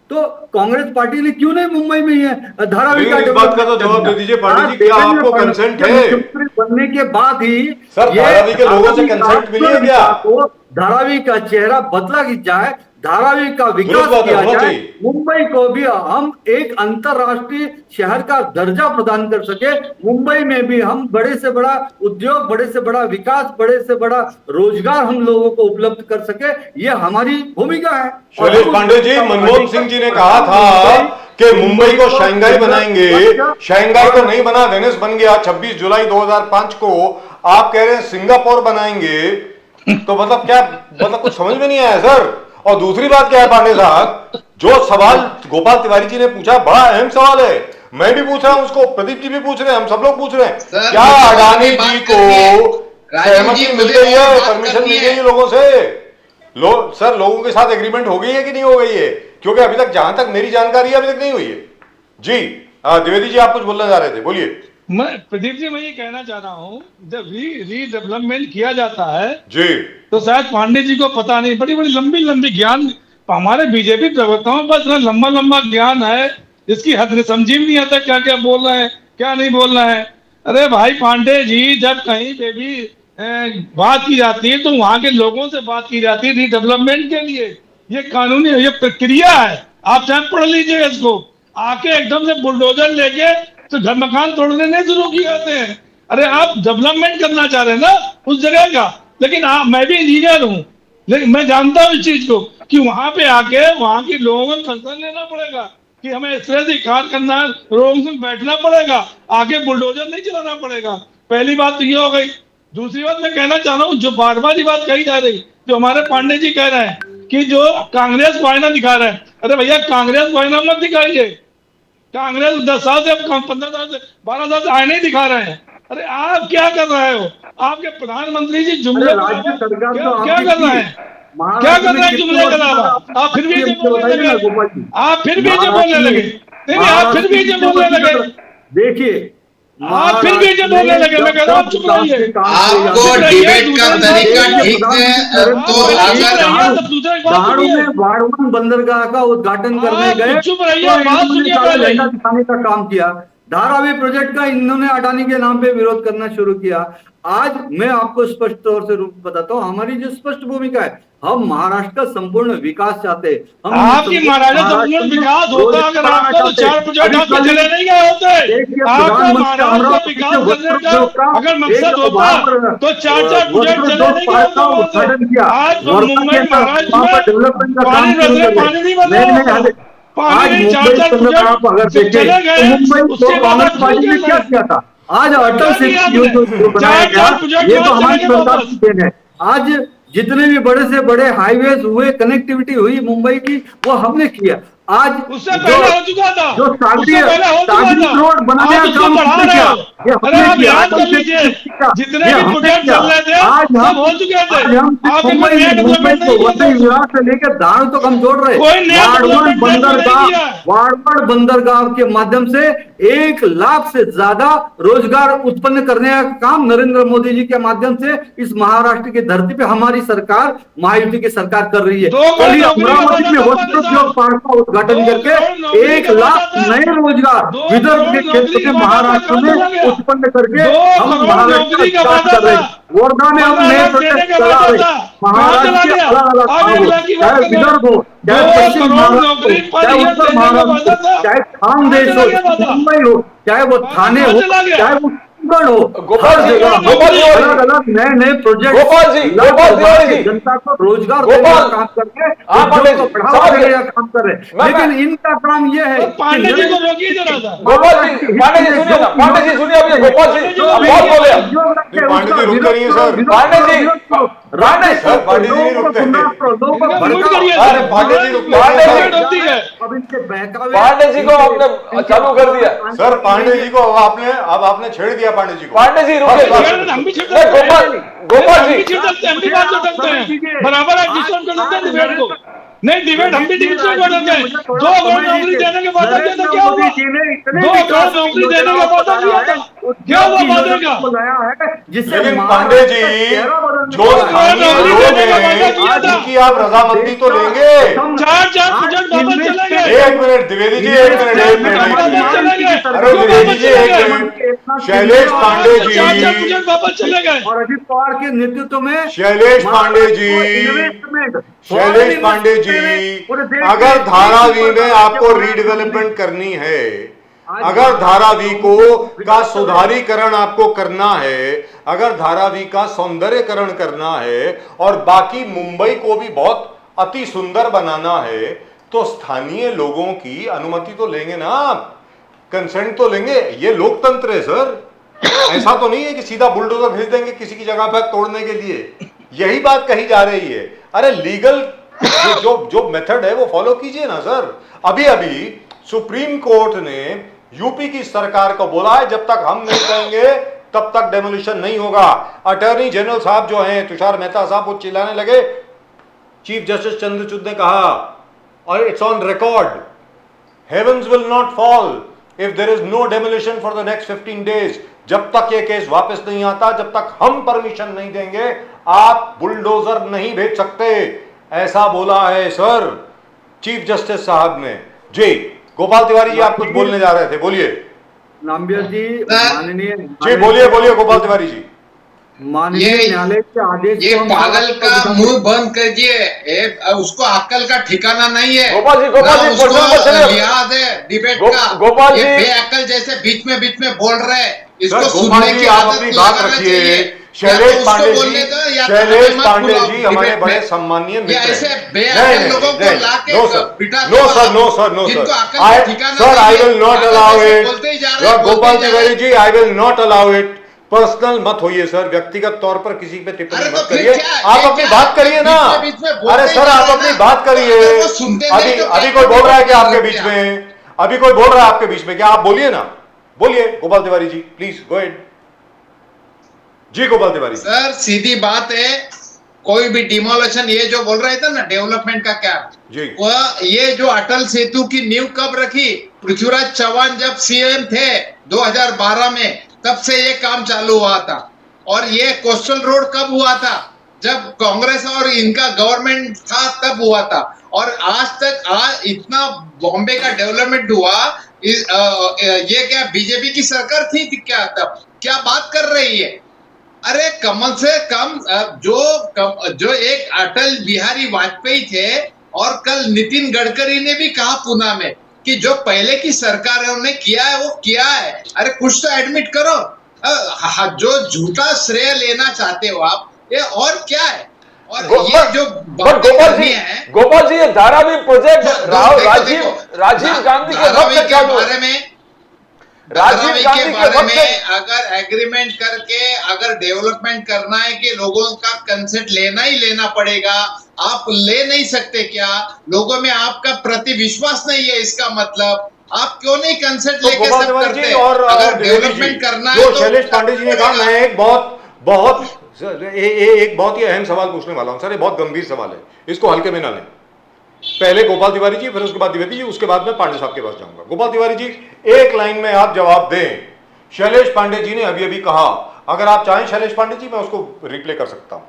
तो कांग्रेस पार्टी ने क्यों नहीं मुंबई में है धारावी का इस बात का तो जवाब दे दीजिए पांडे जी, क्या आपको कंसेंट है? मुख्यमंत्री बनने के बाद ही सर, धारावी के लोगों से कंसेंट मिली है क्या? धारावी का चेहरा बदला जाए, धारावी का विकास किया जाए, मुंबई को भी हम एक अंतरराष्ट्रीय शहर का दर्जा प्रदान कर सके, मुंबई में भी हम बड़े से बड़ा उद्योग, बड़े से बड़ा विकास, बड़े से बड़ा रोजगार हम लोगों को उपलब्ध कर सके, ये हमारी भूमिका है। शैलेश पांडे जी, मनमोहन सिंह जी ने कहा था कि मुंबई को शंघाई बनाएंगे, शंघाई तो नहीं बना, वेनिस बन गया 26 जुलाई 2005 को। आप कह रहे हैं सिंगापुर बनाएंगे, तो मतलब क्या, मतलब कुछ समझ में नहीं आया सर। और दूसरी बात क्या है पांडे साहब, जो सवाल गोपाल तिवारी जी ने पूछा बड़ा अहम सवाल है, मैं भी पूछ रहा हूं उसको, प्रदीप जी भी पूछ रहे हैं, हम सब लोग पूछ रहे हैं, क्या अडानी जी को सहमति मिल गई है, परमिशन मिल गई है लोगों से? सर, लोगों के साथ एग्रीमेंट हो गई है कि नहीं हो गई है? क्योंकि अभी तक, जहां तक मेरी जानकारी है, अभी तक नहीं हुई है। जी द्विवेदी जी, आप कुछ बोलना चाह रहे थे, बोलिए। मैं प्रदीप जी, मैं ये कहना चाह रहा हूँ, जब रीडेवलपमेंट किया जाता है जी, तो शायद पांडे जी को पता नहीं, बड़ी बड़ी लंबी लंबी ज्ञान हमारे बीजेपी प्रवक्ताओं पर इतना लंबा लंबा ज्ञान है, इसकी हद समझ नहीं आता क्या क्या बोल रहे हैं, क्या नहीं बोल रहे हैं। अरे भाई पांडे जी, जब कहीं पे भी बात की जाती है तो वहां के लोगों से बात की जाती है रीडेवलपमेंट के लिए। ये कानूनी, ये प्रक्रिया है, आप चाहे पढ़ लीजिए इसको। आके एकदम से बुलडोजर लेके तो घर मकान तोड़ने नहीं शुरू किए होते हैं। अरे आप डेवलपमेंट करना चाह रहे हैं ना उस जगह का, लेकिन मैं भी इंजीनियर हूँ, लेकिन मैं जानता हूँ इस चीज को कि वहां पे आके वहां के लोगों को कंसर्न लेना पड़ेगा कि हमें इस तरह से कार करना है, लोगों से बैठना पड़ेगा, आगे बुलडोजर नहीं चलाना पड़ेगा। पहली बात तो ये हो गई। दूसरी बात मैं कहना चाह रहा हूँ, जो बार बार ये बात कही जा रही, जो हमारे पांडे जी कह रहे हैं कि जो कांग्रेस को आईना दिखा रहे हैं, अरे भैया कांग्रेस को आईना मत दिखाइए। कांग्रेस 10 साल से 15 साल से 12 साल से आईने ही दिखा रहे हैं। अरे आप क्या कर रहे हो? आपके प्रधानमंत्री जी जुमले राज्य सरकार तो क्या कर रहे हैं? क्या कर रहे हैं जुमले के अलावा? आप फिर भी जो बोलने लगे, आप फिर भी जो बोलने लगे, नहीं आप फिर भी जो बोलने लगे, देखिए आप फिर भी जो बोलने लगे, मैं कह रहा हूँ चुप रहिए। आपको डिबेट का तरीका ठीक है तो अगर दहाड़ू में वाड़वन बंदरगाह का उद्घाटन करने गए चुप रहिए, बात सुनिए पहले। लहंगा दिखाने का काम किया। धारावी प्रोजेक्ट का इन्होंने अडानी के नाम पे विरोध करना शुरू किया। आज मैं आपको स्पष्ट तौर से बताता हूँ, हमारी जो स्पष्ट भूमिका है, हम महाराष्ट्र का संपूर्ण विकास चाहते हैं। आपकी महाराष्ट्र संपूर्ण विकास होता अगर आपका तो 4 प्रोजेक्ट आपके चले नहीं गए होते। आपका महाराष्ट्र का विकास करने का अगर मकसद होता तो 4 प्रोजेक्ट चले नहीं गए होते। आज मुंबई महाराष्ट्र में पानी नहीं बदला, पानी 4 प्रोजेक्ट चले गए। उसके बाद आप पार्टी ने क्या किया था? आज अटल सेतु योजना बनाया गया, ये तो हमारी सरकार की देन है। आज जितने भी बड़े से बड़े हाईवेज हुए, कनेक्टिविटी हुई मुंबई की, वो हमने किया। आज उससे पहले हो चुका था, जो सागरी रोड बनाने का काम किसने किया? ये हमने किया। जितने भी प्रोजेक्ट चल रहे थे सब हो चुके थे। आप मुंबई को वसई विरार से लेकर धार तक हम जोड़ रहे। वाड़वड़ बंदरगाह के माध्यम से 1 लाख से ज्यादा रोजगार उत्पन्न करने का काम नरेंद्र मोदी जी के माध्यम से इस महाराष्ट्र की धरती पे हमारी सरकार, महायुति की सरकार कर रही है। कल अमरावती में वस्त्रोद्योग पार्क का उद्घाटन करके 1 लाख नए रोजगार विदर्भ के क्षेत्र में महाराष्ट्र में उत्पन्न करके हम महाराष्ट्र का विकास कर रहे हैं। वर्धा में हम नए प्रोजेक्ट चला रहे हैं। महाराष्ट्र के अलग अलग भाग हो, चाहे विदर्भ हो, चाहे पश्चिम महाराष्ट्र हो, चाहे उत्तर महाराष्ट्र हो, चाहे खानदेश हो, मुंबई हो, चाहे वो थाने हो, चाहे वो हो, गोपाल जी, अलग अलग नए प्रोजेक्ट गोपाल जी जनता को रोजगार देने का काम करके उद्योग को बढ़ावा देने का काम कर रहे हैं। लेकिन इनका काम ये है। पांडे जी को रोकिए जरा सा। गोपाल जी, पांडे जी सुनिए ना, पांडे जी सुनिए, अभी गोपाल जी बहुत बोले। पांडे जी रुक करिए सर। पांडे जी, पांडे सर, पांडे जी रुकते हैं। अरे पांडे जी रुकते हैं। पांडे जी को आपने चालू कर दिया। सर पांडे जी को अब आपने छेड़ दिया पांडे जी को। पांडे जी रुके। हम भी छिड़ सकते हैं, गोपाल जी हम भी बात कर सकते हैं, बराबर है। डिस्कस कर सकते हैं डिबेट को। नहीं डिबेट हम भी डिस्कस कर सकते हैं। 2 करोड़ नौकरी देने के बाद क्या हुआ? 2 करोड़ नौकरी देने के बाद क्या हुआ वादे का? लेकिन पांडे जी जो स्थानीय लोग हैं उनकी आप रजामंदी तो लेंगे। 4 प्रोजेक्ट वापस चले गए। 1 मिनट द्विवेदी जी, 1 मिनट अरे द्विवेदी जी 1 मिनट। शैलेश पांडे जी, 4 प्रोजेक्ट वापस चले गए। और अजित पवार के नेतृत्व में शैलेश पांडे जी, शैलेश पांडे जी, अगर धारावी में आपको रीडेवलपमेंट करनी है, अगर धारावी का सुधारीकरण आपको करना है, अगर धारावी का सौंदर्यकरण करना है और बाकी मुंबई को भी बहुत अति सुंदर बनाना है, तो स्थानीय लोगों की अनुमति तो लेंगे ना आप, कंसेंट तो लेंगे। ये लोकतंत्र है सर। ऐसा तो नहीं है कि सीधा बुलडोजर भेज देंगे किसी की जगह पर तोड़ने के लिए। यही बात कही जा रही है। अरे लीगल जो मेथड है वो फॉलो कीजिए ना सर। अभी सुप्रीम कोर्ट ने यूपी की सरकार को बोला है जब तक हम नहीं कहेंगे तब तक डेमोलिशन नहीं होगा। अटॉर्नी जनरल साहब जो हैं तुषार मेहता साहब, वो चिल्लाने लगे। चीफ जस्टिस चंद्रचूड़ ने कहा, और it's on record, heavens will not fall if there is no demolition for the next 15 days. जब तक ये केस वापस नहीं आता, जब तक हम परमिशन नहीं देंगे, आप बुलडोजर नहीं भेज सकते। ऐसा बोला है सर चीफ जस्टिस साहब ने। जी गोपाल तिवारी जी, आप कुछ बोलने जा रहे थे, बोलिए। नाम्बियर जी, माननीय जी बोलिए गोपाल तिवारी जी। माननीय न्यायालय के आदेश ये को हम पागल का समर्थन मुंह बंद कीजिए। उसको अक्ल का ठिकाना नहीं है। गोपाल जी, ना पर्सनल मत उसको चलिए। लिहाज है डिबेट का। गोपाल ये जी, बेअक्ल जैसे बीच में बोल रहे हैं। इसको सर, सुनने गोपाल की जी आप आदत अपनी बात लगाना रखिए। चाहिए। शैलेश उसको पांडे बोलने जी, दो या शैलेश हमें मत पांडे बुलाओ जी हमारे डिबेट बड़े में। सम्मानीय ये मित्र ऐसे हैं। बेअक्ल लोगों को लाके नो सर, बिठा नो दो सर, आप, नो सर, नो जिनको सर, अक्ल का ठिकाना सर नहीं आई है। विल नॉट पागल अलाउ जैसे इट। बोलते ही जा रहे हैं, बोलते गोपाल ही जा रहे तिवारी हैं। जी, I will not allow it. Personal मत होइए सर, व्यक्तिगत तौर पर किसी पे टिप्पणी अरे तो मत फिर करिए। क्या है? आप ये अपनी क्या बात है? करिए ना। बीच में बोलते अरे ही सर जा आप रहे हैं अपनी ना। बात तो करिए। अगर वो सुनते नहीं तो अभी क्या कोई बोल रहा है करते क्या आपके हैं? बीच में? अभी कोई बोल रहा है आपके बीच में क्या? आप बोलिए ना, बोलिए Gopal Tiwari ji, please go ahead. जी गोपाल तिवारी जी। सर सीधी बात है, कोई भी डिमोलेशन, ये जो बोल रहे थे ना डेवलपमेंट का क्या जी। वह, ये जो अटल सेतु की नींव कब रखी? पृथ्वीराज चौहान जब सीएम थे 2012 में, तब से ये काम चालू हुआ था। और ये कोस्टल रोड कब हुआ था? जब कांग्रेस और इनका गवर्नमेंट था तब हुआ था। और आज तक इतना बॉम्बे का डेवलपमेंट हुआ, ये क्या बीजेपी की सरकार थी क्या तब? क्या बात कर रही है? अरे कम से कम जो एक अटल बिहारी वाजपेयी थे, और कल नितिन गडकरी ने भी कहा पुणे में कि जो पहले की सरकारों ने किया है वो किया है। अरे कुछ तो एडमिट करो। जो झूठा श्रेय लेना चाहते हो आप, ये और क्या है? और ये जो बातें करनी है, गोपाल जी, ये धारावी प्रोजेक्ट राजीव देखो, गांधी के वक्त धारावी से के चालू है। बारे में, राजीव धारावी गांधी के के बारे वक्त से में अगर एग्रीमेंट करके अगर डेवलपमेंट करना है कि लोगों का कंसेंट लेना ही लेना पड़ेगा। आप ले नहीं सकते क्या? लोगों में आपका प्रति विश्वास नहीं है, इसका मतलब आप क्यों नहीं कंसेंट तो लेके गोपाल सब तिवारी करते? जी और अगर द्विवेदी जी, डेवलपमेंट करना है जो तो शैलेश पांडे जी ने कहा, पड़ेगा। मैं एक एक बहुत ही अहम सवाल पूछने वाला हूं सर। ये बहुत गंभीर सवाल है, इसको हल्के में ना लें। पहले गोपाल तिवारी जी, फिर उसके बाद द्विवेदी जी, उसके बाद मैं पांडे साहब के पास जाऊंगा। गोपाल तिवारी जी, एक लाइन में आप जवाब दें। शैलेश पांडे जी ने अभी अभी कहा, अगर आप चाहें शैलेश पांडे जी, मैं उसको रिप्ले कर सकता हूं।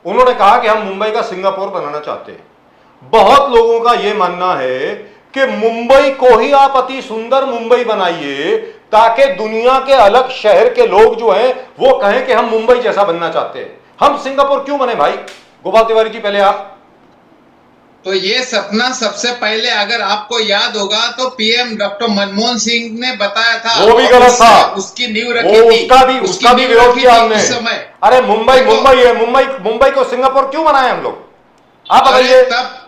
उन्होंने कहा कि हम मुंबई का सिंगापुर बनाना चाहते हैं। बहुत लोगों का यह मानना है कि मुंबई को ही आप अति सुंदर मुंबई बनाइए, ताकि दुनिया के अलग शहर के लोग जो हैं वो कहें कि हम मुंबई जैसा बनना चाहते हैं। हम सिंगापुर क्यों बने भाई? गोपाल तिवारी जी, पहले आप। तो ये सपना सबसे पहले अगर आपको याद होगा तो पीएम डॉक्टर मनमोहन सिंह ने बताया था, वो भी गलत था। उसकी नींव रखी थी, उसका भी विरोध किया हमने। उस समय। अरे मुंबई है, मुंबई को सिंगापुर क्यों बनाए हम लोग? आप बताइए। तब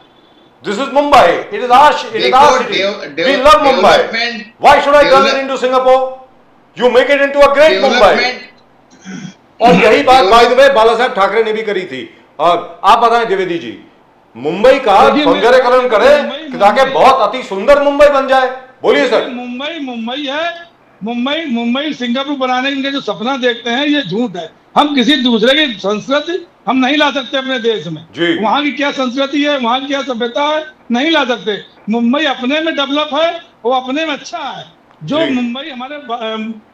This is Mumbai. It is our city. We love Mumbai. Why should I turn it into Singapore? You make it into a great Mumbai. और यही बात बाय द वे बाला साहब ठाकरे ने भी करी थी। और आप बताएं द्विवेदी जी, मुंबई का सौंदर्यकरण करें ताकि बहुत अति सुंदर मुंबई बन जाए। बोलिए सर। मुंबई है। मुंबई सिंगापुर बनाने के जो सपना देखते हैं, ये झूठ है। हम किसी दूसरे की संस्कृति हम नहीं ला सकते अपने देश में। वहां की क्या संस्कृति है, वहां की क्या सभ्यता है, नहीं ला सकते। मुंबई अपने में डेवलप है, वो अपने में अच्छा है। जो मुंबई हमारे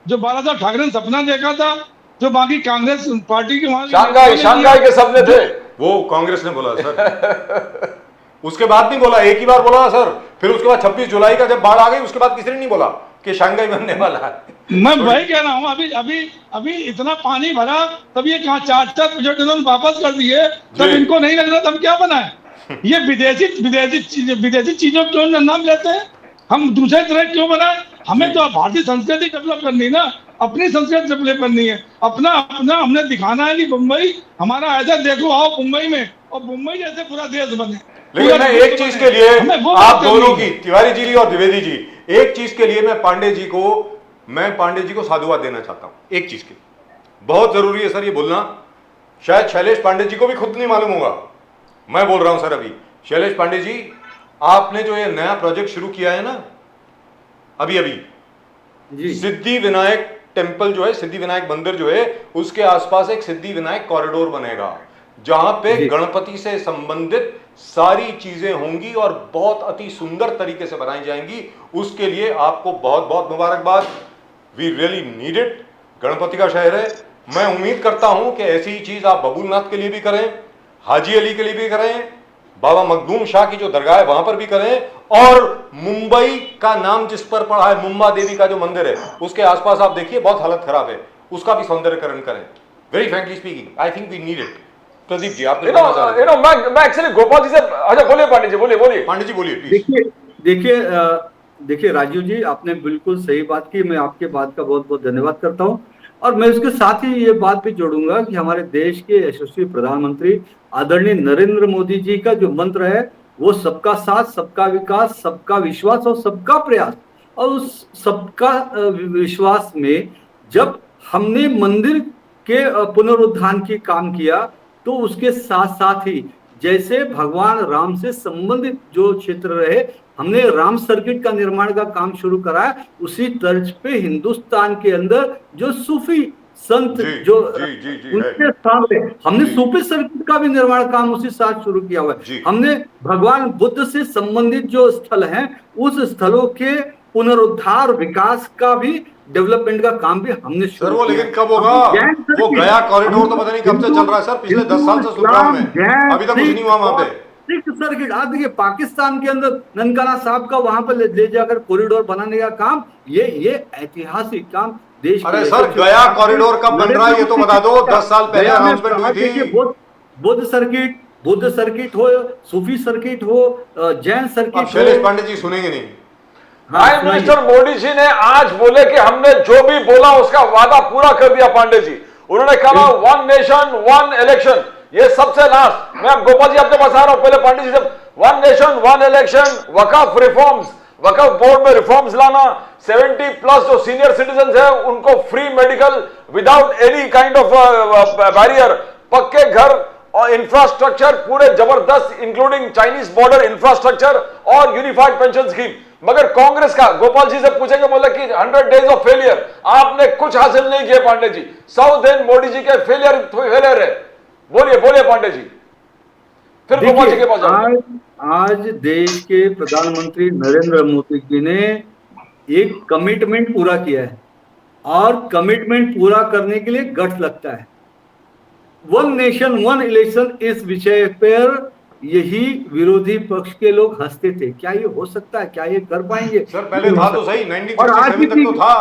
जो बाला साहब ठाकरे ने सपना देखा था, जो बाकी कांग्रेस पार्टी के वहां शंघाई के सपने थे, वो कांग्रेस ने बोला सर। उसके बाद नहीं बोला, एक ही बार बोला सर। फिर उसके बाद 26 जुलाई का जब बाढ़ आ गई, उसके बाद किसी ने नहीं बोला कि शंघाई बनने वाला है। मैं वही कह रहा हूँ, अभी इतना पानी भरा, तब ये कहा 4 प्रोजेक्ट उन्होंने वापस कर दिए। तब इनको नहीं लग रहा तब क्या बनाए? ये विदेशी चीजों क्यों नाम लेते हैं? हम दूसरे तरह क्यों बनाए? हमें तो भारतीय संस्कृति डेवलप करनी ना, अपनी संस्कृति डेवलप करनी है। अपना हमने दिखाना है कि मुंबई हमारा ऐसा, देखो आओ मुंबई में, और मुंबई जैसे पूरा देश बने। लेकिन मैं एक चीज के लिए आप दोनों की, तिवारी जी और द्विवेदी जी, एक चीज के लिए मैं पांडे जी को साधुवाद देना चाहता हूं। एक चीज के बहुत जरूरी है सर ये बोलना। शायद शैलेश पांडे जी को भी खुद नहीं मालूम होगा, मैं बोल रहा हूं सर अभी। शैलेश पांडे जी, आपने जो ये नया प्रोजेक्ट शुरू किया है ना अभी सिद्धि विनायक टेम्पल जो है, सिद्धि विनायक मंदिर जो है, उसके आसपास एक सिद्धि विनायक कॉरिडोर बनेगा, जहां पे गणपति से संबंधित सारी चीजें होंगी और बहुत अति सुंदर तरीके से बनाई जाएंगी। उसके लिए आपको बहुत बहुत मुबारकबाद। We really need it. Ganpati का शहर है। मैं उम्मीद करता हूं कि ऐसी ही चीज आप बबूलनाथ के लिए भी करें, हाजी अली के लिए भी करें, बाबा मखदूम शाह की जो दरगाह है वहां पर भी करें, और मुंबई का नाम जिस पर पड़ा है, मुंबा देवी का जो मंदिर है, उसके आसपास आप देखिए बहुत हालत खराब है, उसका भी सौंदर्यकरण करें। Very frankly speaking I think we need it. Pradeep ji आपने You बोलना चाह रहे know, मैं एक्चुअली गोपाल जी से, अच्छा बोलिए पांडे जी, बोलिए बोलिए। थे। पांडे जी बोलिए प्लीज। देखिए राजीव जी, आपने बिल्कुल सही बात की। मैं आपके बात का बहुत बहुत धन्यवाद करता हूं। और मैं उसके साथ ही ये बात भी जोड़ूंगा कि हमारे देश के यशस्वी प्रधानमंत्री आदरणीय नरेंद्र मोदी जी का जो मंत्र है वो सबका साथ, सबका विकास, सबका विश्वास और सबका प्रयास। और उस सबका विश्वास में जब हमने मंदिर के पुनरुद्धार की काम किया, तो उसके साथ साथ ही जैसे भगवान राम से संबंधित जो क्षेत्र रहे, हमने राम सर्किट का निर्माण का काम शुरू कराया। उसी तर्ज पे हिंदुस्तान के अंदर जो सूफी संत जी, जो जी, उनके सामने हमने जी। सूफी सर्किट का भी निर्माण काम उसी साथ शुरू किया हुआ जी। है। हमने भगवान बुद्ध से संबंधित जो स्थल हैं उस स्थलों के पुनरुद्धार विकास का भी डेवलपमेंट का काम भी हमने सर शुरू वो किया। लेकिन कब होगा? हमने जैन वो सर्किट, गया कॉरिडोर तो पता नहीं कब से चल रहा है सर, पिछले 10 साल से सुन रहा हूं मैं, अभी तक कुछ नहीं हुआ वहां पे। सिख सर्किट, आप देखिए पाकिस्तान के अंदर ननकाना साहब का वहां पर ले जाकर कॉरिडोर बनाने का काम, ये ऐतिहासिक काम देश। अरे सर गया कॉरिडोर कब बन रहा है ये तो बता दो। 10 साल पहले अनाउंसमेंट हुई थी। बुद्ध सर्किट हो, सूफी सर्किट हो, जैन सर्किट अब शैलेश पांडे जी सुनेंगे नहीं। प्राइम मिनिस्टर मोदी जी ने आज बोले कि हमने जो भी बोला उसका वादा पूरा कर दिया। पांडे जी उन्होंने कहा 1 नेशन 1 इलेक्शन, ये सबसे लास्ट। मैं अब गोपाल जी आपके पास आ रहा हूं, पहले पांडे जी से 1 नेशन 1 इलेक्शन, वक्फ रिफॉर्म्स, वक्फ बोर्ड में रिफॉर्म्स लाना, 70+ जो सीनियर सिटीजन है उनको free medical without any kind of barrier, पक्के घर और इंफ्रास्ट्रक्चर पूरे जबरदस्त इंक्लूडिंग चाइनीज बॉर्डर इंफ्रास्ट्रक्चर और यूनिफाइड पेंशन स्कीम। मगर कांग्रेस का, गोपाल जी से पूछेंगे, बोला कि 100 डेज ऑफ फेलियर, आपने कुछ हासिल नहीं किया पांडे जी। 100 दिन मोदी जी के फेलियर है। बोलिए पांडे जी, फिर गोपाल जी के पास जाओ। आज देश के प्रधानमंत्री नरेंद्र मोदी जी ने एक कमिटमेंट पूरा किया है और कमिटमेंट पूरा करने के लिए गट्स लगता है। 1 नेशन 1 इलेक्शन, इस विषय पर यही विरोधी पक्ष के लोग हंसते थे। क्या ये हो सकता है? क्या ये कर पाएंगे? सर पहले था तो सही, 1967 तक तो था,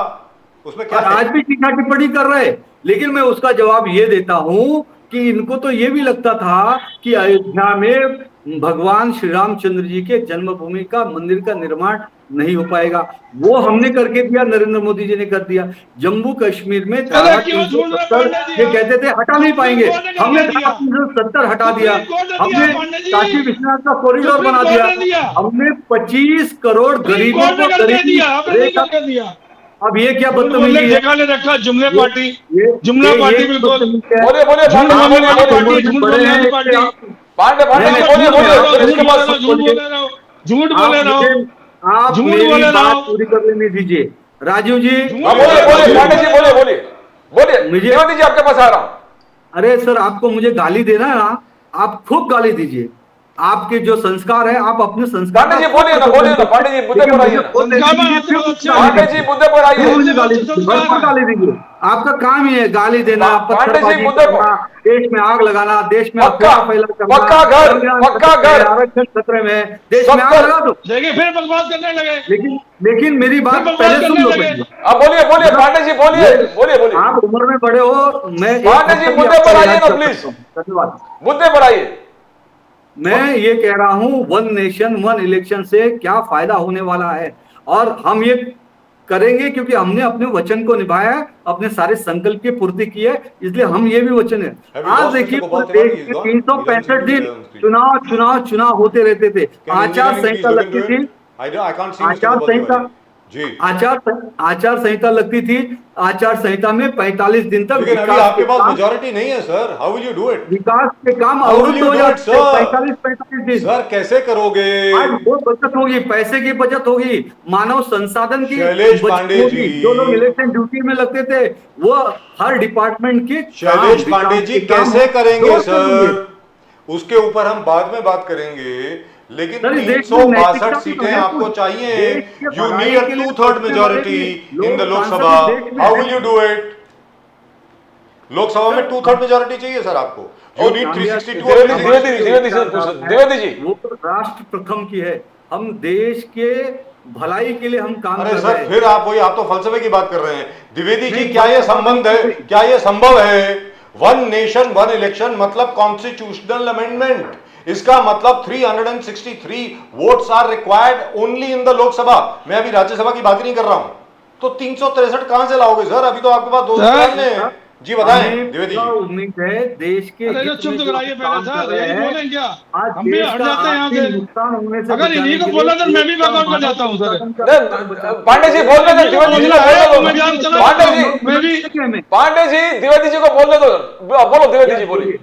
उसमें क्या और है? आज भी टीका टिप्पणी कर रहे हैं। लेकिन मैं उसका जवाब ये देता हूं कि इनको तो ये भी लगता था कि अयोध्या में भगवान श्री रामचंद्र जी के जन्मभूमि का मंदिर का निर्माण नहीं हो पाएगा। वो हमने करके दिया, नरेंद्र मोदी जी ने कर दिया। जम्मू कश्मीर में धारा 370 ये कहते थे हटा नहीं पाएंगे, हमने धारा 370 हटा दिया। हमने काशी विश्वनाथ का कॉरिडोर बना दिया। हमने 25 करोड़ गरीबों को गरीबी। अब ये क्या बदतमीजी है? ठिकाने रखा जुमले पार्टी, ये जुमला पार्टी बिल्कुल। बोलिए झूठ बोलने वाली पार्टी, झूठ बोलने वाली पार्टी। पांडे जी बोलिए, इसके बाद झूठ बोले रहो, झूठ बोले रहो, आप झूठ मेरी बोले बात रहो। पूरी कर लेने दीजिए। राजीव जी बोलिए पांडे जी, बोलिए मुझे- विनोद जी आपके पास आ रहा हूं। अरे सर, आपको मुझे गाली देना है ना, आप खूब गाली दीजिए। आपके जो संस्कार है, आप अपने संस्कार। पांडे जी बोलिए ना, पांडे जी मुद्दे पर आइए ना। पांडे जी मुद्दे पर आइए। मुझे गाली दीजिए। आपका काम ही है गाली देना, पांडे जी मुद्दे पर। देश में आग लगाना, देश में पक्का घर आरक्षण खतरे में, देश में आग लगा दो। देखिए फिर बकवास करने लगे। लेकिन मेरी बात पहले सुन लो पहले। अब बोलिए पांडे जी, बोलिए। आप उम्र में बड़े हो, मैं पांडे जी मुद्दे पर आइए ना प्लीज, धन्यवाद। मुद्दे पर आइए। मैं ये कह रहा हूं 1 नेशन 1 इलेक्शन से क्या फायदा होने वाला है, और हम ये करेंगे क्योंकि हमने अपने वचन को निभाया है, अपने सारे संकल्प की पूर्ति की है, इसलिए हम ये भी वचन है। आज देखिए देश के 365 दिन चुनाव होते रहते थे। आचार संहिता लगती थी, आचार संहिता लगती थी। आचार संहिता में 45 दिन तक लेकिन अभी आपके पास मेजॉरिटी नहीं है sir, how will you do it? विकास के काम अवरुद्ध हो जाते हैं 45 दिन। सर कैसे करोगे? आज वो बचत होगी, पैसे की बचत होगी, मानव संसाधन की शैलेश बचत पांडे होगी। जी, जो लोग इलेक्शन ड्यूटी में लगते थे वो हर डिपार्टमेंट के शैलेश पांडे जी कैसे करेंगे सर? उसके ऊपर हम बाद में बात करेंगे, लेकिन 362 सीटें आपको चाहिए। You need a 2/3 majority in the Lok Sabha. How will you do it? Lok Sabha में 2/3 मेजॉरिटी चाहिए सर आपको। You need 362। द्विवेदी जी, वो राष्ट्र प्रथम की है। हम देश के भलाई के लिए हम काम कर अरे रहे सर हैं। फिर आप तो फलसफे की बात कर रहे हैं। द्विवेदी जी क्या ये संबंध है, क्या ये संभव है वन नेशन वन इलेक्शन मतलब कॉन्स्टिट्यूशनल अमेंडमेंट। इसका मतलब 363 votes are required only in the Lok Sabha. मैं अभी राज्यसभा की बात नहीं कर रहा हूं। तो 363 कहां से लाओगे सर? अभी तो आपके पास 2 जी बताएं द्विवेदी जी। उम्मीद है देश के अरे जो हित चुप में तो जो कराइए काम पहले कर सर, रहे यही हैं, बोलें क्या? आज हम भी देश हट का जाते हैं यहाँ आर्थिक से। नुकसान होने से अगर बचाने इन्हीं को के बोला लिए तो मैं भी देश का बैकआउट कर मानव जाता हूँ सर। संसाधन का नहीं, बचाने पांडे जी बोलने दो, द्विवेदी जी को बोलने दो। पांडे जी, मैं भी पांडे जी द्विवेदी जी को बोलने दो। बोलो द्विवेदी जी, बोलिए।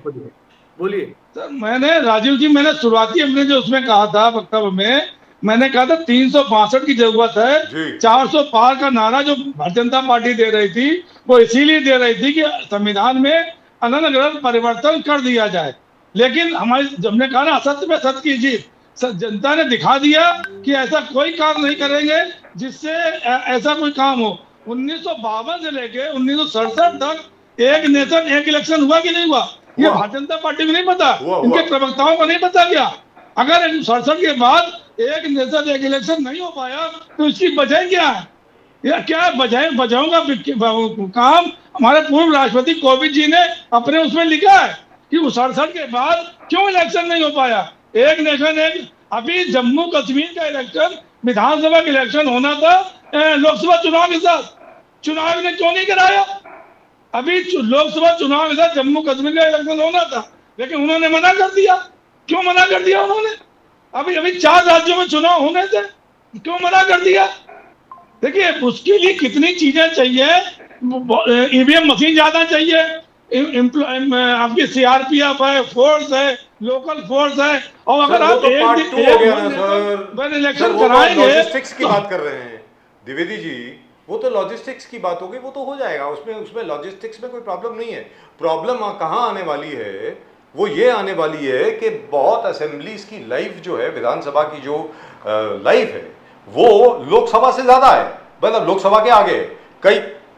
बोलिए। सर, मैंने राजीव जी, मैंने शुरुआती अपने जो उसमें कहा था वक्तव्य में, मैंने कहा था 362 की जरूरत जी। है। 400 पार का नारा जो भारतीय जनता पार्टी दे रही थी, वो इसीलिए दे रही थी कि संविधान में अनंत परिवर्तन कर दिया जाए। लेकिन हमारी, हमने कहा ना, असत्य पे सत्य की जीत। जनता ने दिखा दिया कि ऐसा कोई काम नहीं करेंगे जिससे ऐसा कोई काम हो। 1952 से लेके 1967 तक एक नेशन एक इलेक्शन हुआ कि नहीं हुआ? ये हुआ। भारतीय जनता पार्टी को नहीं पता, हुआ। इनके प्रवक्ताओं को नहीं पता क्या? अगर 67 के बाद एक नेशन एक इलेक्शन नहीं हो पाया तो इसकी वजह क्या है? या क्या वजहों का काम हमारे पूर्व राष्ट्रपति कोविंद जी ने अपने उसमें लिखा है कि 67 के बाद क्यों इलेक्शन नहीं हो पाया। एक नेशन एक, अभी जम्मू कश्मीर का इलेक्शन विधानसभा का इलेक्शन होना था लोकसभा चुनाव के साथ, चुनाव ने क्यों नहीं कराया? अभी लोकसभा चुनाव के साथ जम्मू कश्मीर का इलेक्शन होना था, लेकिन उन्होंने मना कर दिया। क्यों मना कर दिया उन्होंने? अभी 4 राज्यों में चुनाव होने थे, क्यों मना कर दिया? देखिए, उसके लिए कितनी चीजें चाहिए। ईवीएम मशीन ज्यादा चाहिए, आपकी सीआरपीएफ है, फोर्स है, लोकल फोर्स है। और अगर आप इलेक्शन कराएंगे, लॉजिस्टिक्स की बात कर रहे हैं द्विवेदी जी, वो तो लॉजिस्टिक्स की बात होगी, वो तो हो जाएगा। उसमें लॉजिस्टिक्स में कोई प्रॉब्लम नहीं है। प्रॉब्लम कहाँ आने वाली है? वो ये आने वाली है कि बहुत असेंबलीज की लाइफ जो है, विधानसभा की जो लाइफ है, वो लोकसभा से ज्यादा है। मतलब लोकसभा के आगे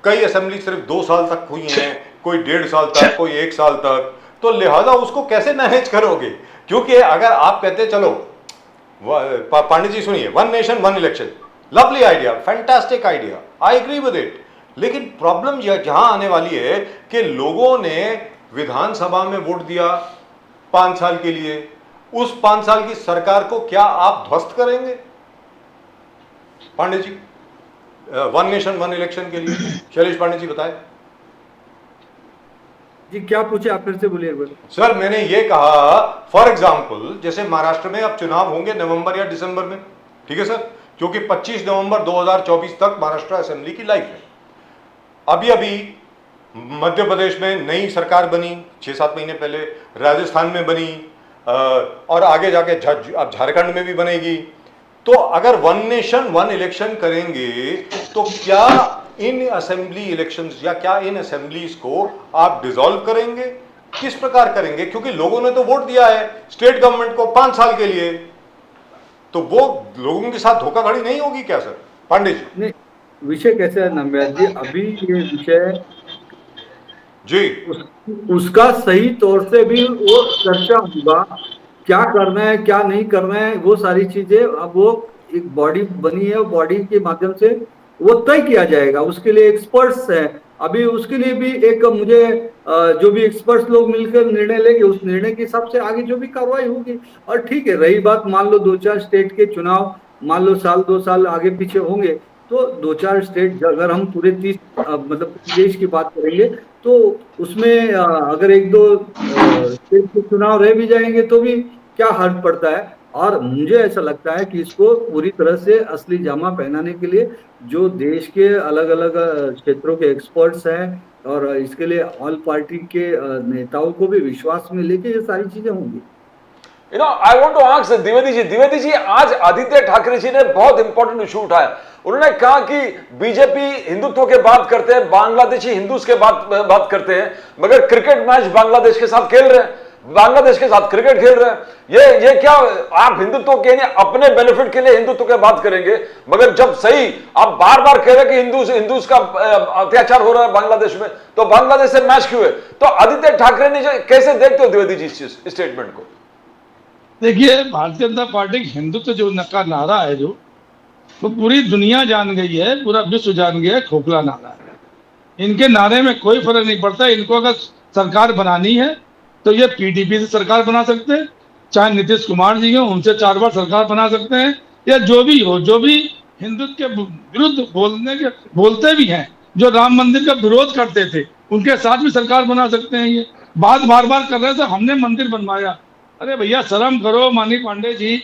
कई असेंबली सिर्फ 2 साल तक हुई हैं, कोई 1.5 साल तक, कोई 1 साल तक। तो लिहाजा उसको कैसे मैनेज करोगे? क्योंकि अगर आप कहते चलो, पांडे जी सुनिए, one nation one election, lovely idea, fantastic idea, I agree with it. लेकिन प्रॉब्लम जहां आने वाली है कि लोगों ने विधानसभा में वोट दिया 5 साल के लिए, उस 5 साल की सरकार को क्या आप ध्वस्त करेंगे? Pandey ji, one nation one election के लिए शैलेश पांडे जी बताएं। जी क्या पूछे आप, फिर से बोलिए एक बार। सर, मैंने ये कहा, फॉर एग्जाम्पल जैसे महाराष्ट्र में अब चुनाव होंगे नवंबर या दिसंबर में, ठीक है सर, क्योंकि 25 नवंबर 2024 तक महाराष्ट्र असेंबली की लाइफ है। अभी मध्य प्रदेश में नई सरकार बनी 6-7 महीने पहले, राजस्थान में बनी, और आगे जाके अब झारखंड में भी बनेगी। तो अगर वन नेशन वन इलेक्शन करेंगे तो क्या इन असेंबली इलेक्शंस या क्या इन असेंबलीज को आप डिसॉल्व करेंगे? किस प्रकार करेंगे? क्योंकि लोगों ने तो वोट दिया है स्टेट गवर्नमेंट को 5 साल के लिए, तो वो लोगों के साथ धोखाधड़ी नहीं होगी क्या सर? पांडे जी। नहीं, विषय कैसे है नम्बर जी, अभी ये विषय जी उसका सही तौर से भी वो चर्चा होगा, क्या करना है क्या नहीं करना है, वो सारी चीजें। अब वो एक बॉडी बनी है, बॉडी के माध्यम से वो तय किया जाएगा। उसके लिए एक्सपर्ट्स हैं, अभी उसके लिए भी एक मुझे जो भी एक्सपर्ट्स लोग मिलकर निर्णय लेंगे, उस निर्णय के हिसाब से आगे जो भी कार्रवाई होगी। और ठीक है, रही बात मान लो 2-4 स्टेट के चुनाव, मान लो 1-2 साल आगे पीछे होंगे, तो 2-4 स्टेट, अगर हम पूरे 30 मतलब देश की बात करेंगे, तो उसमें अगर 1-2 स्टेट के चुनाव रह भी जाएंगे तो भी क्या हर्ज पड़ता है। और मुझे ऐसा लगता है कि इसको पूरी तरह से असली जामा पहनाने के लिए जो देश के अलग अलग क्षेत्रों के एक्सपर्ट्स हैं, और इसके लिए ऑल पार्टी के नेताओं को भी विश्वास में लेके ये सारी चीजें होंगी। I want to ask Dwivedi ji, आज आदित्य ठाकरे जी ने बहुत इंपॉर्टेंट इशू उठाया। उन्होंने कहा कि बीजेपी हिंदुत्व के बात करते हैं, बांग्लादेशी हिंदूज के बात करते हैं, मगर क्रिकेट मैच बांग्लादेश के साथ खेल रहे हैं, बांग्लादेश के साथ क्रिकेट खेल रहे हैं। ये क्या आप हिंदुत्व के अपने बेनिफिट के लिए हिंदुत्व की बात करेंगे, मगर जब सही आप बार बार कह रहे हैं कि हिंदूज का अत्याचार हो रहा है बांग्लादेश में, तो बांग्लादेश से मैच क्यों है? तो आदित्य ठाकरे ने कैसे देखते हो द्विवेदी जी इस स्टेटमेंट को? देखिए, भारतीय जनता पार्टी हिंदुत्व जो का नारा है, जो वो पूरी दुनिया जान गई है, पूरा विश्व जान गया है, खोखला नारा है। इनके नारे में कोई फर्क नहीं पड़ता। इनको अगर सरकार बनानी है तो ये पीडीपी से सरकार बना सकते हैं, चाहे नीतीश कुमार जी हो उनसे 4 बार सरकार बना सकते हैं, या जो भी हो, जो भी हिंदुत्व के विरुद्ध बोलते भी हैं, जो राम मंदिर का विरोध करते थे, उनके साथ भी सरकार बना सकते हैं। ये बात बार बार कर रहे थे हमने मंदिर बनवाया। अरे भैया शर्म करो माननीय पांडे जी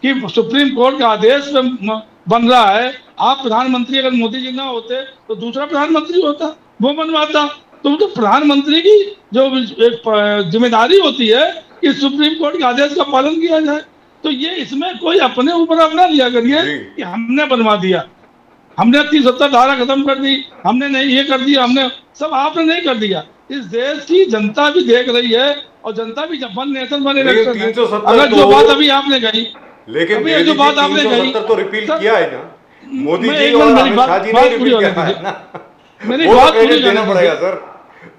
कि सुप्रीम कोर्ट का आदेश बन रहा है। आप प्रधानमंत्री, अगर मोदी जी ना होते तो दूसरा प्रधानमंत्री होता, वो बनवाता। तो प्रधानमंत्री की जो एक जिम्मेदारी होती है कि सुप्रीम कोर्ट के आदेश का पालन किया जाए। तो ये इसमें कोई अपने ऊपर अपना लिया करिए कि हमने बनवा दिया, हमने 370 धारा खत्म कर दी, हमने नहीं ये कर दिया, हमने सब आपने नहीं कर दिया। इस देश की जनता भी देख रही है और जनता भी जब वन नेशन बने अगर जो बात अभी आपने कही, लेकिन जो बात आपने कही तो रिपील किया है ना मोदी मैं जी एक और मिनट, मेरी अमित बात शाह जी ने पूरी रिपील होने किया है दीजिए। ना। मेरी वो बात तो पूरी देना होने पड़ेगा दीजिए। सर,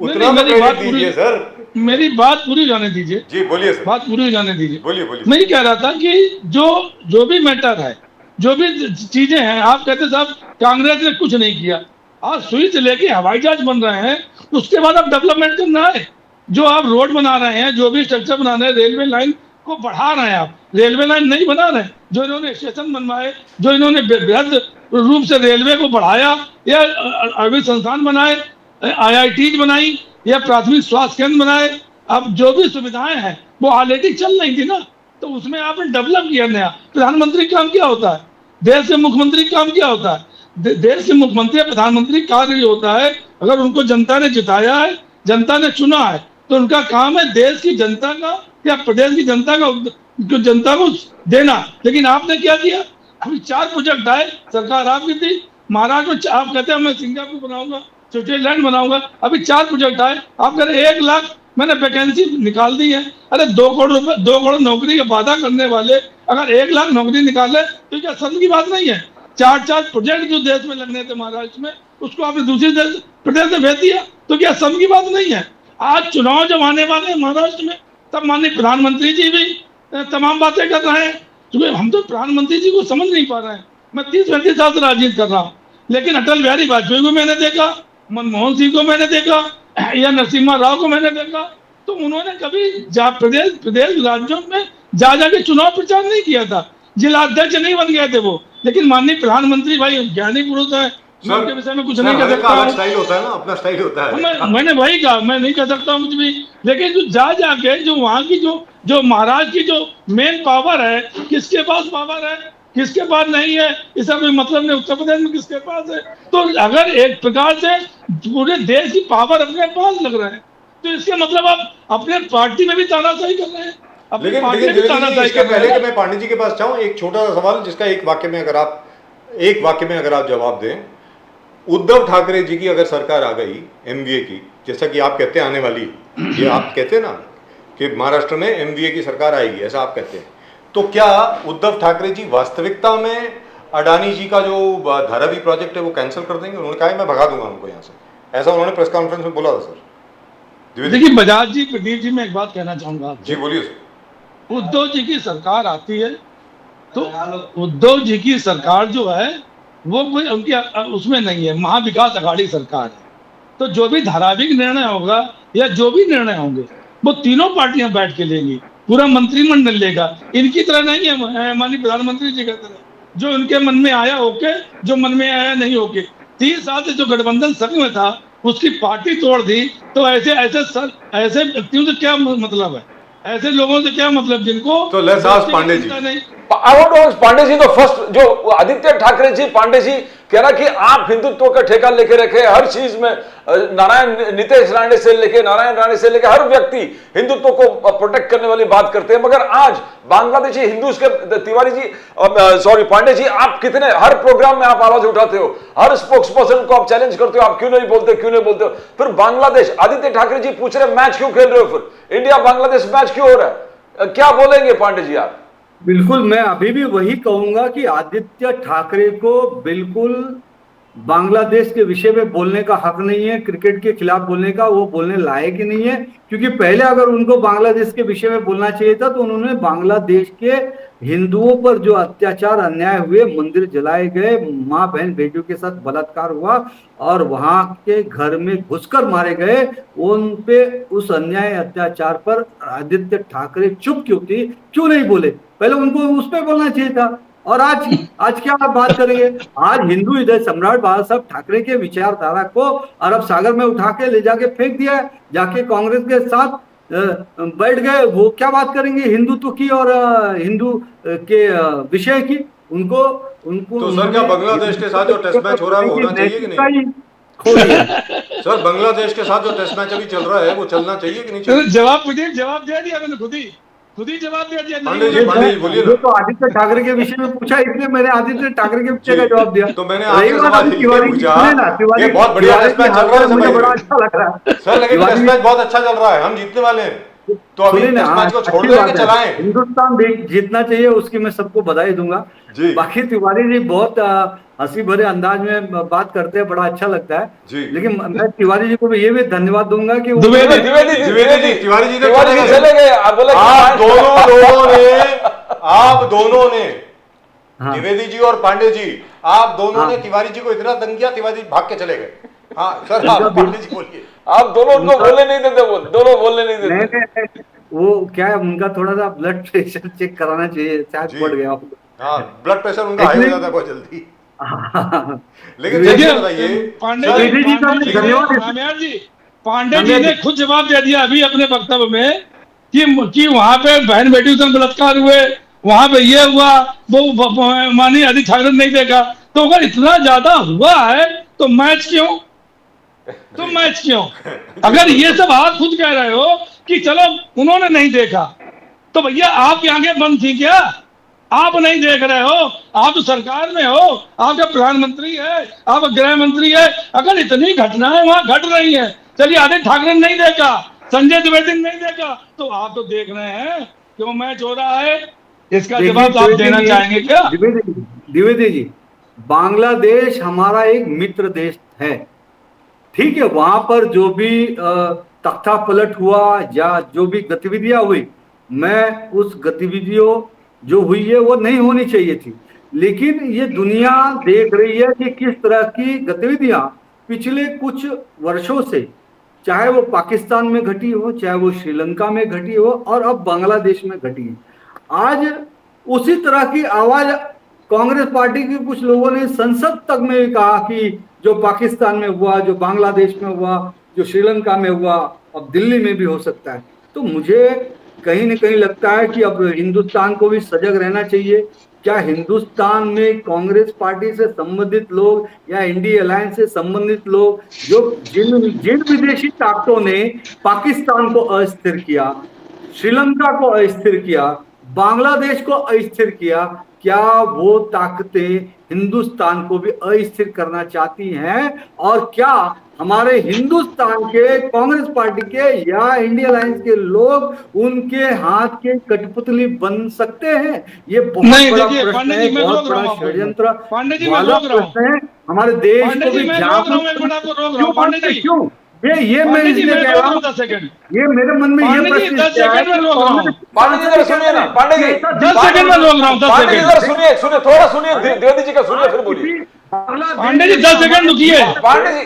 उतना तो मेरी बात क्रेडिट दीजिए सर। मेरी बात पूरी जाने दीजिए। जी बोलिए सर, बात पूरी जाने दीजिए। बोलिए बोलिए। मैं ये कह रहा था कि जो भी मैटर है, जो भी चीजें हैं, आप कहते साहब कांग्रेस ने कुछ नहीं किया। आज सुई से लेके हवाई जहाज बन रहे हैं, उसके बाद अब डेवलपमेंट करना है। जो आप रोड बना रहे हैं, जो भी स्ट्रक्चर बना रहे हैं, रेलवे लाइन को बढ़ा रहे हैं, आप रेलवे लाइन नहीं बना रहे। जो इन्होंने स्टेशन बनवाए, जो इन्होंने बृहद रूप से रेलवे को बढ़ाया, या आयुर्वेद संस्थान बनाए, IIT बनाई, या प्राथमिक स्वास्थ्य केंद्र बनाए, अब जो भी सुविधाएं हैं वो ऑलरेडी चल रही थी ना, तो उसमें आपने डेवलप किया नया। प्रधानमंत्री काम क्या होता है, देश के मुख्यमंत्री काम क्या होता है? देश के मुख्यमंत्री प्रधानमंत्री कार्य होता है, अगर उनको जनता ने जिताया है, जनता ने चुना है, तो उनका काम है देश की जनता का या प्रदेश की जनता को देना। लेकिन आपने क्या किया? अभी 4 प्रोजेक्ट आए, सरकार आपकी थी, महाराष्ट्र में आप कहते हैं मैं सिंगापुर बनाऊंगा, स्विट्जरलैंड बनाऊंगा, अभी 4 प्रोजेक्ट आए, आप कह रहे 1 लाख मैंने वैकेंसी निकाल दी है। अरे 2 करोड़ रुपए, 2 करोड़ नौकरी का वादा करने वाले अगर 1 लाख नौकरी निकाले तो क्या शर्म की बात नहीं है? 4 प्रोजेक्ट जो देश में लगने थे महाराष्ट्र में, उसको आपने दूसरे प्रदेश में भेज दिया, तो क्या शर्म की बात नहीं है? आज चुनाव जब आने वाले हैं महाराष्ट्र में, तब माननीय प्रधानमंत्री जी भी तमाम बातें कर रहे हैं, क्योंकि हम तो प्रधानमंत्री जी को समझ नहीं पा रहे हैं। मैं 30-35 साल से राजनीति कर रहा हूँ, लेकिन अटल बिहारी वाजपेयी को मैंने देखा, मनमोहन सिंह को मैंने देखा, या नरसिम्हा राव को मैंने देखा, तो उन्होंने कभी प्रदेश राज्यों में जाके चुनाव प्रचार नहीं किया था, जिला अध्यक्ष नहीं बन गए थे वो। लेकिन माननीय प्रधानमंत्री भाई ज्ञानी पुरुष है, मैं उनके विषय में कुछ नहीं कह सकता। स्टाइल होता है ना, अपना स्टाइल होता है। मैंने वही कहा, मैं नहीं कह सकता कुछ भी। लेकिन जो जाके जो वहाँ की जो महाराष्ट्र की जो मेन पावर है, किसके पास पावर है, किसके पास नहीं है, इसका कोई मतलब नहीं। उत्तर प्रदेश में किसके पास है? तो अगर एक प्रकार से पूरे देश की पावर अपने पास लग रहा है, तो इसके मतलब आप अपने पार्टी में भी तानाशाही कर रहे हैं। लेकिन इसके पहले कि मैं पांडे जी के पास जाऊं, एक छोटा सा सवाल जिसका एक वाक्य में अगर आप जवाब दें। उद्धव ठाकरे जी की अगर सरकार आ गई MVA की, जैसा कि आप कहते हैं आने वाली, ये आप कहते हैं ना कि महाराष्ट्र में MVA की सरकार आएगी, ऐसा आप कहते हैं, तो क्या उद्धव ठाकरे जी वास्तविकता में अडानी जी का जो धारावी प्रोजेक्ट है वो कैंसिल कर देंगे? उन्होंने कहा है मैं भगा दूंगा उनको यहाँ से, ऐसा उन्होंने प्रेस कॉन्फ्रेंस में बोला था सर। देखिए बजाज जी, प्रदीप जी, मैं एक बात कहना चाहूंगा। जी बोलिए सर। उद्धव जी की सरकार आती है तो उद्धव जी की सरकार जो है वो कोई उनकी उसमें नहीं है, महाविकास अघाड़ी सरकार है। तो जो भी धाराविक निर्णय होगा या जो भी निर्णय होंगे वो तीनों पार्टियां बैठ के लेंगी, पूरा मंत्रिमंडल लेगा। इनकी तरह नहीं है माननीय प्रधानमंत्री जी की तरह, जो उनके मन में आया ओके, जो मन में आया नहीं ओके। 30 साल से जो गठबंधन संघ में था उसकी पार्टी तोड़ दी, तो ऐसे व्यक्तियों से क्या मतलब है, ऐसे लोगों से क्या मतलब जिनको तो let's ask Pandey ji. I want to ask Pandey ji, तो फर्स्ट जो आदित्य ठाकरे जी, पांडे जी कह रहा कि आप हिंदुत्व का ठेका लेके रखे हर चीज में, नीतीश राणे से लेके नारायण राणे से लेके हर व्यक्ति हिंदुत्व को प्रोटेक्ट करने वाली बात करते हैं, मगर आज बांग्लादेशी हिंदूज के तिवारी जी, सॉरी पांडे जी, आप कितने हर प्रोग्राम में आप आवाज उठाते हो, हर स्पोक्स पर्सन को आप चैलेंज करते हो, आप क्यों नहीं बोलते हो? फिर बांग्लादेश, आदित्य ठाकरे जी पूछ रहे मैच क्यों खेल रहे हो, फिर इंडिया बांग्लादेश मैच क्यों हो रहा है, क्या बोलेंगे पांडे जी आप? बिल्कुल, मैं अभी भी वही कहूंगा कि आदित्य ठाकरे को बिल्कुल बांग्लादेश के विषय में बोलने का हक नहीं है, क्रिकेट के खिलाफ बोलने का, वो बोलने लायक ही नहीं है। क्योंकि पहले अगर उनको बांग्लादेश के विषय में बोलना चाहिए था तो उन्होंने बांग्लादेश के हिंदुओं पर जो अत्याचार अन्याय हुए, मंदिर जलाए गए, माँ बहन बेटियों के साथ बलात्कार हुआ और वहां के घर में घुसकर मारे गए, उन पे उस अन्याय अत्याचार पर आदित्य ठाकरे चुप क्यों थी, क्यों नहीं बोले? पहले उनको उस पर बोलना चाहिए था। और आज क्या आप बात करेंगे? आज हिंदू हृदय सम्राट बाला साहब ठाकरे के विचारधारा को अरब सागर में उठा के ले जाके फेंक दिया है, जाके कांग्रेस के साथ बैठ गए। वो क्या बात करेंगे हिंदुत्व की और हिंदू के विषय की? उनको तो सर क्या बांग्लादेश के साथ जो टेस्ट मैच हो रहा है वो होना चाहिए कि नहीं? खो दिया। सर बांग्लादेश के साथ जो टेस्ट मैच अभी चल रहा है वो चलना चाहिए कि नहीं चाहिए? जवाब दे दिया मैंने, खुद ही जवाब दे दिया। पांडे जी बोलिए तो आदित्य ठाकरे के विषय में पूछा, इसलिए मैंने आदित्य ठाकरे के विषय का जवाब दिया। तो मैंने आपसे सवाल ये पूछा, ये बहुत बढ़िया टेस्ट मैच चल रहा है, मुझे बड़ा अच्छा लग रहा है सर, लेकिन टेस्ट मैच बहुत अच्छा चल रहा है, हम जीतने वाले हैं, तो अभी टेस्ट मैच को छोड़ दें कि चलाएं? हिंदुस्तान जीतना चाहिए, उसकी मैं सबको बधाई दूंगा जी। बाकी तिवारी जी बहुत हंसी भरे अंदाज में बात करते हैं, बड़ा अच्छा लगता है जी। लेकिन मैं तिवारी जी को भी ये भी धन्यवाद दूंगा कि तिवारी जी चले गए। आप दोनों ने हाँ। द्विवेदी जी और पांडे जी, आप दोनों ने तिवारी जी को इतना तंग किया, तिवारी जी भाग के चले गए। हाँ सर, आप पांडे जी बोलिए। आप दोनों उनको बोलने नहीं देते, वो दोनों बोलने नहीं देते। नहीं, वो क्या है, उनका थोड़ा सा ब्लड प्रेशर चेक कराना चाहिए, शायद बढ़ गया। हाँ, ब्लड प्रेशर उनका हाई हो जाता है बहुत जल्दी। लेकिन देखिए बताइए पांडे जी ने खुद जवाब दे दिया अभी अपने वक्तव्य में कि वहां पे बहन बेटियों से बलात्कार हुए, वहां पे ये हुआ, वो माननीय आदित्य ठाकरे ने नहीं देखा। तो अगर इतना ज्यादा हुआ है तो मैच क्यों? अगर ये सब आप खुद कह रहे हो कि चलो उन्होंने नहीं देखा, तो भैया आपकी आंखें बंद थी क्या? आप नहीं देख रहे हो, आप तो सरकार में हो, आपका प्रधानमंत्री है, आप गृह मंत्री है। अगर इतनी घटनाएं वहां घट रही हैं, चलिए आदित्य ठाकरे ने नहीं देखा, संजय द्विवेदी ने नहीं देखा, तो आप तो देख रहे हैं क्यों मैच हो रहा है? इसका जवाब आप देना चाहेंगे क्या? द्विवेदी जी, बांग्लादेश हमारा एक मित्र देश है, ठीक है। वहां पर जो भी तख्ता पलट हुआ या जो भी गतिविधियां हुई, मैं उस गतिविधियों जो हुई है वो नहीं होनी चाहिए थी, लेकिन ये दुनिया देख रही है कि किस तरह की गतिविधियां पिछले कुछ वर्षों से, चाहे वो पाकिस्तान में घटी हो, चाहे वो श्रीलंका में घटी हो और अब बांग्लादेश में घटी है। आज उसी तरह की आवाज कांग्रेस पार्टी के कुछ लोगों ने संसद तक में भी कहा कि जो पाकिस्तान में हुआ, जो बांग्लादेश में हुआ, जो श्रीलंका में हुआ, अब दिल्ली में भी हो सकता है। तो मुझे कहीं न कहीं लगता है कि अब हिंदुस्तान को भी सजग रहना चाहिए। क्या हिंदुस्तान में कांग्रेस पार्टी से संबंधित लोग या इंडिया अलायंस से संबंधित लोग, जो जिन विदेशी ताकतों ने पाकिस्तान को अस्थिर किया, श्रीलंका को अस्थिर किया, बांग्लादेश को अस्थिर किया, क्या वो ताकतें हिंदुस्तान को भी अस्थिर करना चाहती हैं? और क्या हमारे हिंदुस्तान के कांग्रेस पार्टी के या इंडिया अलायंस के लोग उनके हाथ के कठपुतली बन सकते हैं? ये बहुत बड़ा प्रश्न है, बहुत बड़ा षड्यंत्र वाला प्रश्न है। हमारे देश को भी क्यों ये मैं इसलिए कह रहा हूँ, ये मेरे मन में ये प्रश्न, 10 सेकंड में रोक रहा हूँ। पांडे जी जरा सुनिए ना, पांडे जी 10 सेकंड में रोक रहा हूँ। 10 पांडे जी सेकंड जरा सुनिए, थोड़ा सुनिए, द्विवेदी जी का सुनिए फिर बोलिए। पांडे जी 10 सेकंड रुकिए। पांडे जी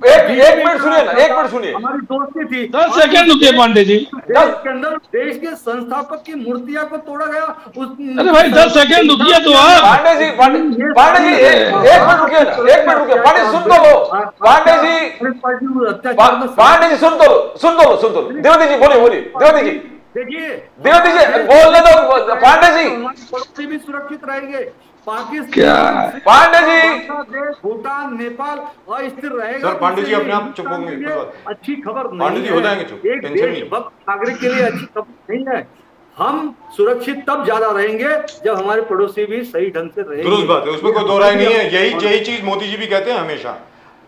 एक मिनट सुनिए ना, 1 मिनट सुनिए। हमारी दोस्ती थी, 10 सेकंड रुकिए पांडे जी। देश के अंदर देश के संस्थापक की मूर्तियां को तोड़ा गया। अरे भाई 10 सेकंड रुकिए तो आप। पांडे जी एक मिनट रुकिए ना, 1 मिनट रुकिए। पांडे जी सुन तो लो, पांडे जी सुन तो लो। द्विवेदी जी बोलिए, द्विवेदी जी देखिए, द्विवेदी जी बोलने दो। पांडे जी पड़ोसी भी सुरक्षित रहेंगे, पाकिस्तान, पांडे जी, भूटान, नेपाल अस्थिर रहेगा। सर पांडे जी अपने आप चुप होंगे, अच्छी खबर नहीं पांडे जी हो जाएंगे चुप, एक देशभक्त नागरिक के लिए अच्छी खबर नहीं है। हम सुरक्षित तब ज्यादा रहेंगे जब हमारे पड़ोसी भी सही ढंग से रहेंगे। दुरुस्त बात है, उसमें कोई दो राय नहीं है। यही चीज मोदी जी भी कहते हैं हमेशा।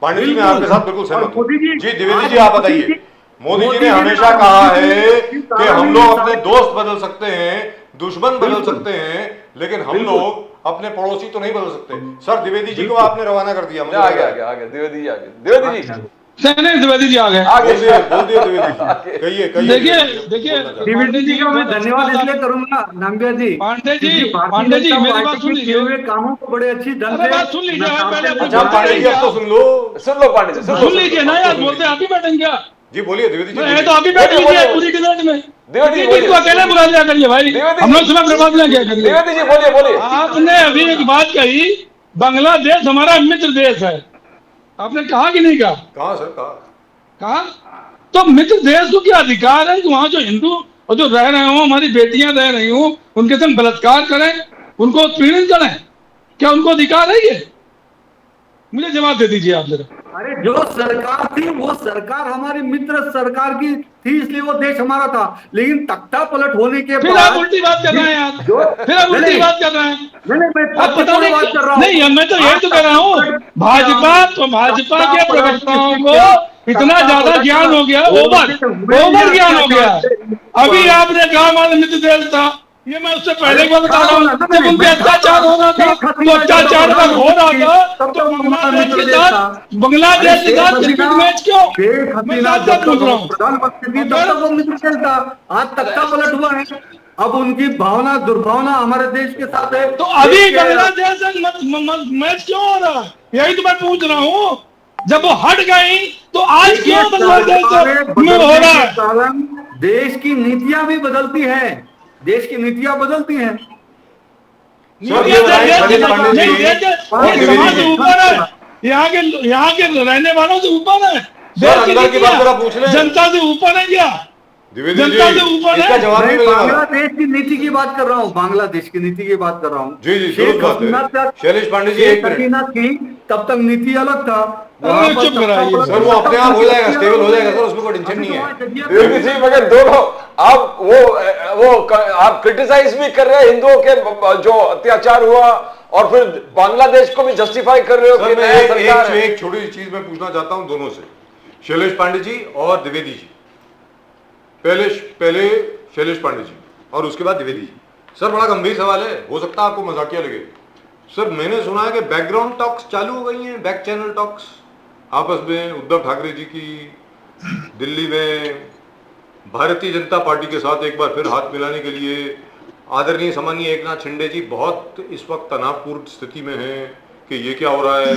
पांडे जी मैं आपके साथ बिल्कुल सहमत हूँ। जी द्विवेदी जी आप बताइए। मोदी जी ने हमेशा कहा है कि हम लोग अपने दोस्त बदल सकते हैं, दुश्मन बदल सकते हैं, लेकिन हम लोग अपने पड़ोसी तो नहीं बदल सकते। सर द्विवेदी जी को आपने रवाना कर दिया, मुझे आ गया द्विवेदी जी आ गए। द्विवेदी जी नहीं द्विवेदी जी आ गए। आगे बोल दिए द्विवेदी जी, कहिए देखिए द्विवेदी जी का मैं धन्यवाद इसलिए करूंगा नामबिया जी, पांडे जी, क्योंकि पांडे जी, भारतीय मेरी जनता बात सुन पार्टी के लीजिए। किए हुए कामों को बड़े अच्छी ढंग अरे से बात सुन लीजिए, नकारते पहले हुए अच्छा पांडे जी अब तो सुन लो पांडे जी सुन लीजिए ना यार, बोलते आप ही बैठेंगे क्या? जी, बोलिए द्विवेदी जी मैं तो बोलिए। आप ही बैठ लीजिए बोलिए, पूरी डिबेट में। द्विवेदी जी, द्विवेदी को अकेले बुला लिया करिए भाई, द्विवेदी हम लोग जी। समय बर्बाद ना किया करिए। द्विवेदी जी बोलिए आपने अभी एक बात कही, बांग्लादेश हमारा मित्र देश है, आपने कहा कि नहीं कहा? कहाँ सर, कहा? तो मित्र देश को क्या अधिकार है कि वहां जो हिंदू और जो रह रहे हो, हमारी बेटियां रह रही हो, उनके संग बलात्कार करें, उनको उत्पीड़न करें? क्या उनको अधिकार है ये? मुझे जवाब दे दीजिए आप जरा। अरे जो सरकार थी वो सरकार हमारी मित्र सरकार की थी, इसलिए वो देश हमारा था, लेकिन तख्ता पलट होने के फिर आप उल्टी बात कर रहे हैं यार, फिर आप उल्टी बात कर रहे हैं। मैं आप पता नहीं, बात कर रहा हूँ। नहीं मैं तो यही तो कह रहा हूँ, भाजपा के प्रवक्ताओं को इतना ज्यादा ज्ञान हो गया, ओवर ज्ञान हो गया। अभी आपने कहा हमारा मित्र देश था, ये मैं उससे पहले भी बता रहा हूँ, जब उन पे अत्याचार हो रहा था, तो अत्याचार का हो रहा था, तो बांग्लादेश के साथ क्रिकेट मैच क्यों? मैं साथ पूछ रहा हूँ। प्रधानमंत्री थी तब तक वो मित्र देश था, आज तख्ता पलट हुआ है, अब उनकी भावना दुर्भावना हमारे देश के साथ है। तो अभी बांग्लादेश से मैच क्यों हो रहा है? यही तो मैं पूछ रहा हूँ। जब वो हट गई तो आज क्यों बांग्लादेश में हो रहा है? देश की नीतियां भी बदलती हैं, देश की नीतियां बदलती हैं। सर ये पांडे जी, समाज से ऊपर है, यहाँ के रहने वालों से ऊपर है, देश की अंदर की बात जरा पूछ नीतियां लें। जनता से ऊपर है क्या? द्विवेदी जनता से जी ऊपर इसका है। जवाब नहीं मैं मिलेगा। बांग्लादेश की नीति की बात कर रहा हूँ, बांग्लादेश की नीति की बात कर रहा हूँ। जी, दुरुस्त शेख बात है। हसीना तक, शैलेश पांडे जी, शेख एक मिनट। हसीना थी तब तक नीति अलग था। अरे चुप कराइए। सर वो अपने आप हो जाएगा, स्टेबल हो जाएगा सर, उसमें कोई टेंशन नहीं है। द्विवेदी जी, मगर दोनों आप वो आप क्रिटिसाइज भी कर रहे हैं हिंदुओं के जो अत्याचार हुआ, और फिर बांग्लादेश को भी जस्टिफाई कर रहे हो सर कि मैं नया सरकार है। एक छोटी सी चीज मैं पूछना चाहता हूं दोनों से, शैलेश पांडे जी और द्विवेदी जी। पहले शैलेश पांडे जी और उसके बाद द्विवेदी जी। सर बड़ा गंभीर सवाल है, हो सकता है आपको मजाकिया लगे। सर मैंने सुना है कि बैकग्राउंड टॉक्स चालू हो गई हैं, बैक चैनल टॉक्स आपस में उद्धव ठाकरे जी की दिल्ली में भारतीय जनता पार्टी के साथ एक बार फिर हाथ मिलाने के लिए। आदरणीय सम्मानीय एकनाथ शिंदे जी बहुत इस वक्त तनावपूर्ण स्थिति में हैं कि ये क्या हो रहा है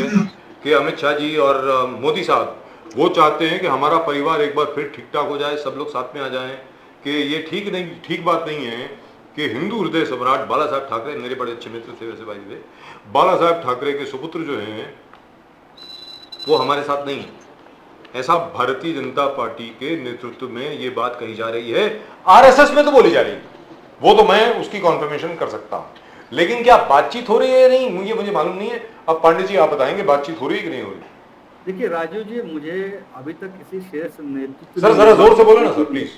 कि अमित शाह जी और मोदी साहब वो चाहते हैं कि हमारा परिवार एक बार फिर ठीक ठाक हो जाए, सब लोग साथ में आ जाएं, कि ये ठीक बात नहीं है कि हिंदू हृदय सम्राट बाला साहब ठाकरे, मेरे बड़े अच्छे मित्र थे वैसे भाई थे, बाला साहब ठाकरे के सुपुत्र जो हैं वो हमारे साथ नहीं है। ऐसा भारतीय जनता पार्टी के नेतृत्व में ये बात कही जा रही है, आरएसएस में तो बोली जा रही है, वो तो मैं उसकी कॉन्फर्मेशन कर सकता हूं, लेकिन क्या बातचीत हो रही है या नहीं मुझे मालूम नहीं है। अब पांडे जी आप बताएंगे बातचीत हो रही है कि नहीं हो रही? देखिए राजीव जी, मुझे अभी तक किसी शीर्ष नेतृत्व सर जरा जोर से बोलो ना सर प्लीज,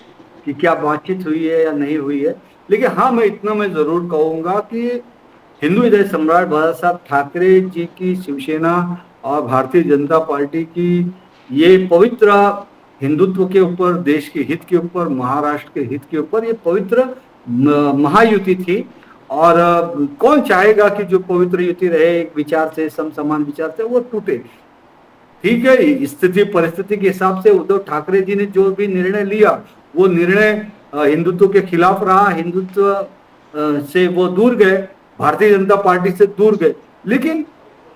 कि क्या बातचीत हुई है या नहीं हुई है, लेकिन हाँ मैं इतना मैं जरूर कहूंगा कि हिंदू हृदय सम्राट बाला साहब ठाकरे जी की शिवसेना और भारतीय जनता पार्टी की ये पवित्र हिंदुत्व के ऊपर, देश के हित के ऊपर, महाराष्ट्र के हित के ऊपर ये पवित्र महायुति थी। और कौन चाहेगा कि जो पवित्र युति रहे, एक विचार से, समान विचार से, वो टूटे। ठीक है, स्थिति परिस्थिति के हिसाब से उद्धव ठाकरे जी ने जो भी निर्णय लिया वो निर्णय हिंदुत्व के खिलाफ रहा, हिंदुत्व से वो दूर गए, भारतीय जनता पार्टी से दूर गए। लेकिन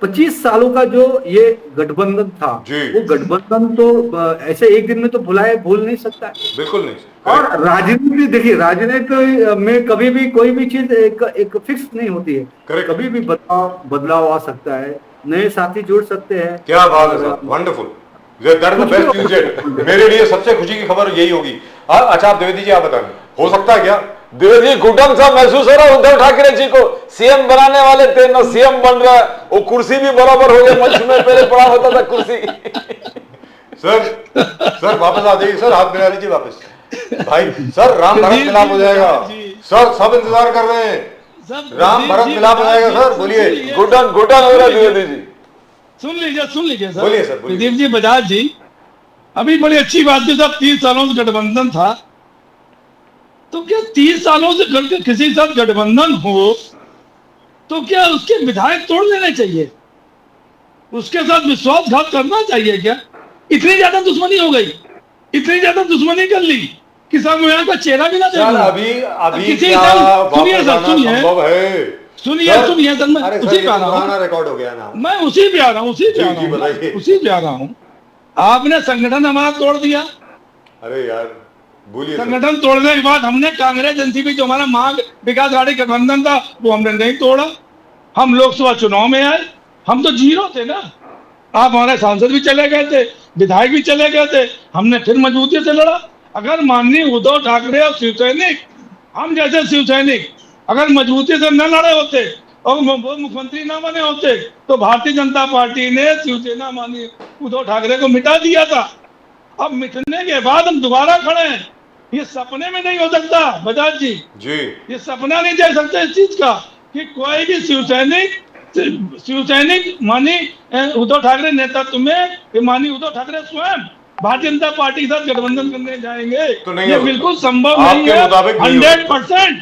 25 सालों का जो ये गठबंधन था, वो गठबंधन तो ऐसे एक दिन में तो भूल नहीं सकता है, बिल्कुल नहीं। और राजनीति देखिए, राजनीति में कभी भी कोई भी चीज एक फिक्स नहीं होती है, कभी भी बदलाव आ सकता है, नए साथी जुड़ सकते हैं। क्या बात है sir, wonderful, that is the best you said. मेरे लिए सबसे खुशी की खबर यही होगी। अच्छा आप द्विवेदी जी आप बताएं, हो सकता है क्या? द्विवेदी घुटन सा महसूस हो रहा है उद्धव ठाकरे जी को, सीएम बनाने वाले थे ना, सीएम बन रहा है, वो कुर्सी भी बराबर हो गई मंच में, पहले पड़ा होता था कुर्सी। सर वापस आ जाइए सर, हाथ मिला लीजिए वापस भाई। सर राम भरत मिलाप हो जाएगा सर, सब इंतजार कर रहे हैं, राम भरत मिलाप हो जाएगा सर, बोलिए। घुटन हो रहा है द्विवेदी जी, सुन लीजिए सर, बोलिए सर, प्रदीप जी बजाज जी, अभी बड़ी अच्छी बात है साहब, 30 सालों से गठबंधन था, तो क्या 30 सालों से किसी साथ गठबंधन हो तो क्या उसके विधायक तोड़ देने चाहिए? उसके साथ विश्वासघात करना चाहिए क्या? इतनी ज्यादा दुश्मनी हो गई, इतनी ज्यादा दुश्मनी कर ली कि सब यहाँ का चेहरा भी ना सर देखूं। अभी किसी क्या तरह- सुनिए वापस सर, आना सुनिए। संभव है? सुनिए सर, सुनिए सर, मैं अरे उसी सर ये पे आ तो रहा पुराना हूँ, रिकॉर्ड हो गया ना। मैं उसी पे आ रहा हूँ, उसी पे आ जी, रहा बताइए। हूँ, उसी पे आ रहा हूँ। आपने संगठन हमारा तोड़ दिया। अरे यार भूलिए सर। संगठन तोड़ने के बाद हमने कांग्रेस एनसीपी जो हमारा महा विकास आघाड़ी गठबंधन था वो हमने नहीं तोड़ा। हम लोकसभा चुनाव में आए, हम तो जीरो थे ना। आप हमारे सांसद भी चले गए थे, विधायक भी चले गए थे, हमने फिर मजबूती से लड़ा। अगर माननीय उद्धव ठाकरे और शिवसैनिक, हम जैसे शिवसैनिक अगर मजबूती से न लड़े होते और वो मुख्यमंत्री ना बने होते तो भारतीय जनता पार्टी ने शिवसेना माननीय उद्धव ठाकरे को मिटा दिया था। अब मिटने के बाद हम दोबारा खड़े हैं। ये सपने में नहीं हो सकता बजाज जी, जी ये सपना नहीं देख सकते इस चीज का कि कोई भी शिवसैनिक मानी उद्धव ठाकरे नेतृत्व में मानी उद्धव ठाकरे स्वयं भारतीय जनता पार्टी के साथ गठबंधन करने जाएंगे। तो नहीं ये हो सकता। बिल्कुल संभव आपके नहीं है, मुताबिक नहीं हो सकता। 100%।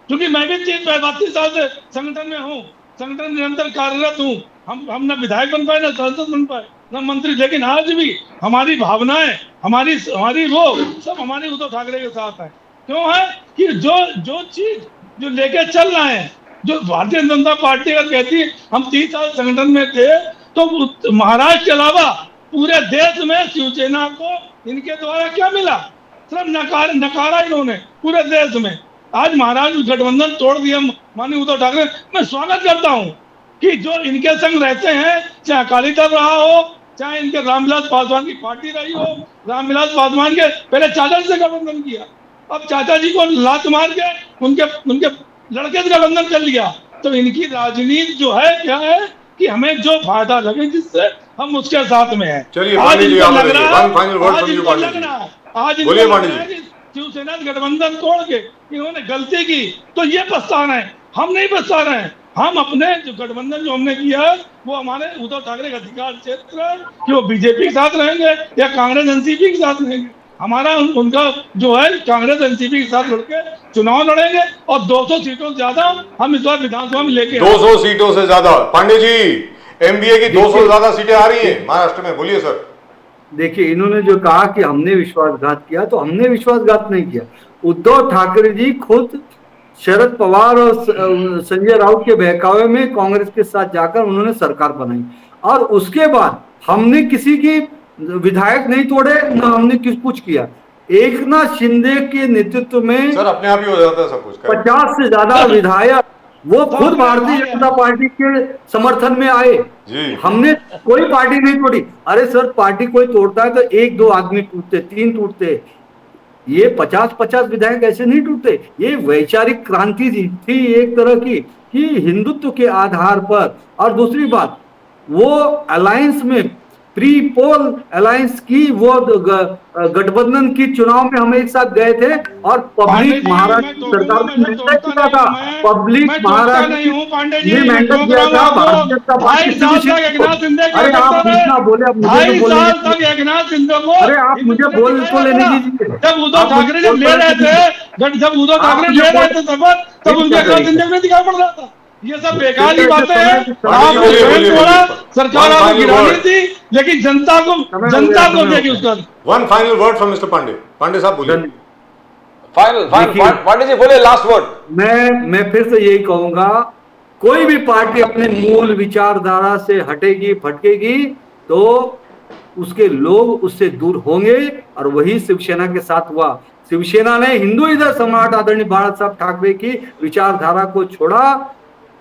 क्योंकि मैं भी 32 साल से संगठन में हूँ, संगठन में निरंतर कार्यरत हूँ। हम न विधायक बन पाए, न सांसद बन पाए, न मंत्री, लेकिन आज भी हमारी भावनाएं, हमारी वो सब हमारी उद्धव ठाकरे के साथ है। क्यों है कि जो चीज जो लेके चल रहे हैं, जो भारतीय जनता पार्टी अगर कहती है हम 30 साल संगठन में थे, तो महाराष्ट्र के अलावा पूरे देश में शिवसेना को इनके द्वारा क्या मिला? सिर्फ नकारा इन्होंने पूरे देश में। आज महाराष्ट्र गठबंधन तोड़ दिया माननीय उद्धव ठाकरे। मैं स्वागत करता हूं कि जो इनके संग रहते हैं, चाहे अकाली दल रहा हो, चाहे इनके रामविलास पासवान की पार्टी रही हो। रामविलास पासवान के पहले चाचा जी से गठबंधन किया, अब चाचा जी को लात मार के उनके लड़के से गठबंधन कर लिया। तो इनकी राजनीति जो है क्या है कि हमें जो फायदा लगे जिससे हम उसके साथ में है। चलिए आज पांडे जी, इनको आप लग बताइए। रहा है, One final word आज from you, इनको पांडे लग जी। रहा है, आज इनको बोलिए लग पांडे रहा है जी। कि शिवसेना गठबंधन तोड़ के इन्होंने गलती की, तो ये पछता रहे हैं। हम नहीं पछता रहे हैं। हम अपने जो गठबंधन जो हमने किया है वो हमारे उद्धव ठाकरे का अधिकार क्षेत्र है कि वो बीजेपी के साथ रहेंगे या कांग्रेस एनसीपी के साथ रहेंगे। हमारा उनका जो है कांग्रेस एनसीपी के साथ लड़के चुनाव लड़ेंगे और 200 सीटों से ज्यादा हम इस बार विधानसभा में लेके 200 सीटों से ज्यादा। पांडे जी, एमबीए की 200 से ज्यादा सीटें आ रही हैं महाराष्ट्र में। बोलिए सर। देखिए, इन्होंने जो कहा कि हमने विश्वासघात किया, तो हमने विश्वासघात नहीं किया। उद्धव ठाकरे जी खुद शरद पवार और संजय राउत के बहकावे में कांग्रेस के साथ जाकर उन्होंने सरकार बनाई, और उसके बाद हमने किसी की विधायक नहीं तोड़े, ना हमने कुछ किया। एकनाथ शिंदे के नेतृत्व में सर अपने आप ही हो जाता है सब कुछ। 50 से ज्यादा विधायक वो खुद भारतीय जनता पार्टी के समर्थन में आए। जी हमने कोई पार्टी नहीं तोड़ी। अरे सर, पार्टी कोई तोड़ता है तो 1-2 आदमी टूटते, 3 टूटते, ये 50-50 विधायक ऐसे नहीं टूटते। ये वैचारिक क्रांति थी एक तरह की कि हिंदुत्व के आधार पर। और दूसरी बात, वो अलायंस में प्री पोल अलायंस की वो गठबंधन की चुनाव में हम एक साथ गए थे और पब्लिक महाराष्ट्र सरकार ने मैंडेट किया था। पब्लिक महाराष्ट्र ने मैंडेट किया था भारतीय जनता पार्टी। अरे आप इतना बोले, अब मुझे तो बोलने दीजिए। अरे आप मुझे बोल तो लेने दीजिए। जब उद्धव ठाकरे जब ले रहे थे तब उनके साथ इंडिया दिखाई पड़ रहा था। ये सब बेकार की बातें हैं। आपने स्वयं तोड़ा, सरकार आपको गिरानी थी, लेकिन जनता को देखिए उसका। One final word from mister Pandey. Pandey साहब बोलिए। फाइनल पांडे जी बोले लास्ट वर्ड। मैं फिर से यही कहूंगा, कोई भी पार्टी अपने मूल विचारधारा से हटेगी, भटकेगी तो उसके लोग उससे दूर होंगे, और वही शिवसेना के साथ हुआ। शिवसेना ने हिंदुइज्म सम्राट आदरणीय बाला साहब ठाकरे की विचारधारा को छोड़ा,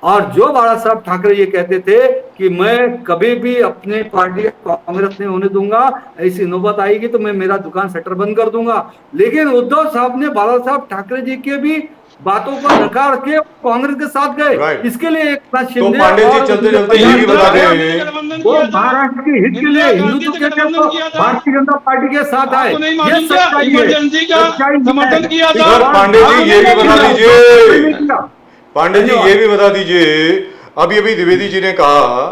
और जो बाला साहब ठाकरे ये कहते थे कि मैं कभी भी अपने पार्टी कांग्रेस नहीं होने दूंगा, ऐसी नौबत आएगी तो मैं मेरा दुकान शटर बंद कर दूंगा। लेकिन उद्धव साहब ने बाला साहब ठाकरे जी के भी बातों को नकार के कांग्रेस के साथ गए। इसके लिए एकनाथ शिंदे पांडे जी चलते चलते ये भी बता दें, वो महाराष्ट्र के हित के लिए हिंदुत्व के लिए भारतीय जनता पार्टी के साथ आए। ये सच्चाई है। इमरजेंसी का समर्थन किया था। सर पांडे जी ये भी बता दीजिए, पांडे जी ये भी बता दीजिए, अभी द्विवेदी जी ने कहा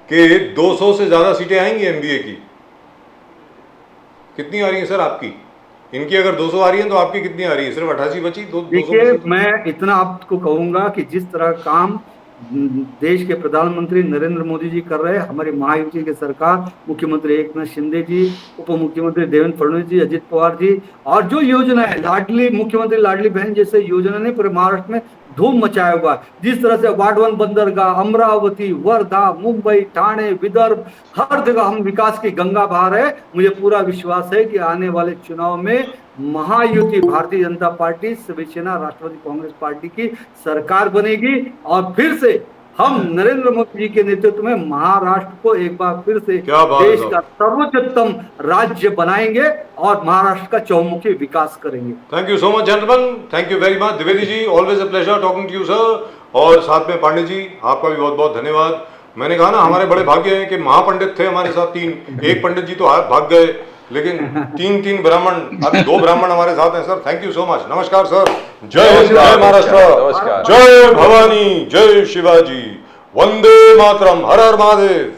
कि 200 से ज्यादा सीटें आएंगी एमबीए की। कितनी आ रही है सर आपकी? इनकी अगर 200 आ रही है तो आपकी कितनी आ रही है? सिर्फ 88 बची। देखिए, मैं इतना आपको कहूंगा कि जिस तरह काम देश के प्रधानमंत्री नरेंद्र मोदी जी कर रहे हैं, हमारी महायुति की सरकार, मुख्यमंत्री एकनाथ शिंदे जी, उप मुख्यमंत्री देवेंद्र फडणवीस जी, अजित पवार जी, और जो योजना है लाडली मुख्यमंत्री लाडली बहन जैसे योजना ने पूरे महाराष्ट्र में धूम मचाया हुआ है। जिस तरह से वाढवन बंदरगाह, अमरावती, वर्धा, मुंबई, ठाणे, विदर्भ, हर जगह हम विकास की गंगा बहा रहे हैं। मुझे पूरा विश्वास है कि आने वाले चुनाव में महायुति भारतीय जनता पार्टी, शिवसेना, राष्ट्रवादी कांग्रेस पार्टी की सरकार बनेगी और फिर से हम नरेंद्र मोदी जी के नेतृत्व में महाराष्ट्र को एक बार फिर से क्या बात है देश साहब। का सर्वोच्चतम राज्य बनाएंगे और महाराष्ट्र का चौमुखी विकास करेंगे। Thank you so much gentleman, thank you very much. Dwivedi ji, always a pleasure talking to you sir. और साथ में पांडे जी, आपका भी बहुत बहुत धन्यवाद। मैंने कहा ना, हमारे बड़े भाग्य हैं कि महापंडित थे हमारे साथ तीन, एक पंडित जी तो भाग गए, लेकिन तीन ब्राह्मण, अभी 2 ब्राह्मण हमारे साथ हैं sir. Thank you so much. नमस्कार सर। जय हिंद, जय महाराष्ट्र, नमस्कार। जय भवानी, जय शिवाजी, वंदे मातरम, हर हर Mahadev.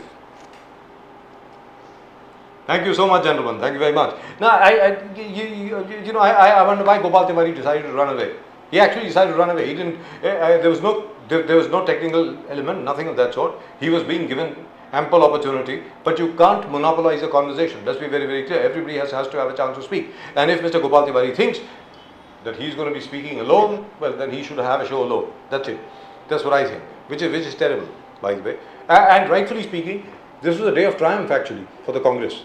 Thank you so much, gentlemen. Thank you very much. Now, I wonder why Gopal Tiwari decided to run away. He actually decided to run away. He didn't. There was no technical element, nothing of that sort. He was being given ample opportunity, but you can't monopolize a conversation. Let's be very, very clear. Everybody has to have a chance to speak. And if Mr. Gopal Tiwari thinks that he's going to be speaking alone, well, then he should have a show alone. That's it. That's what I think. Which is terrible, by the way. And rightfully speaking, this was a day of triumph actually for the Congress.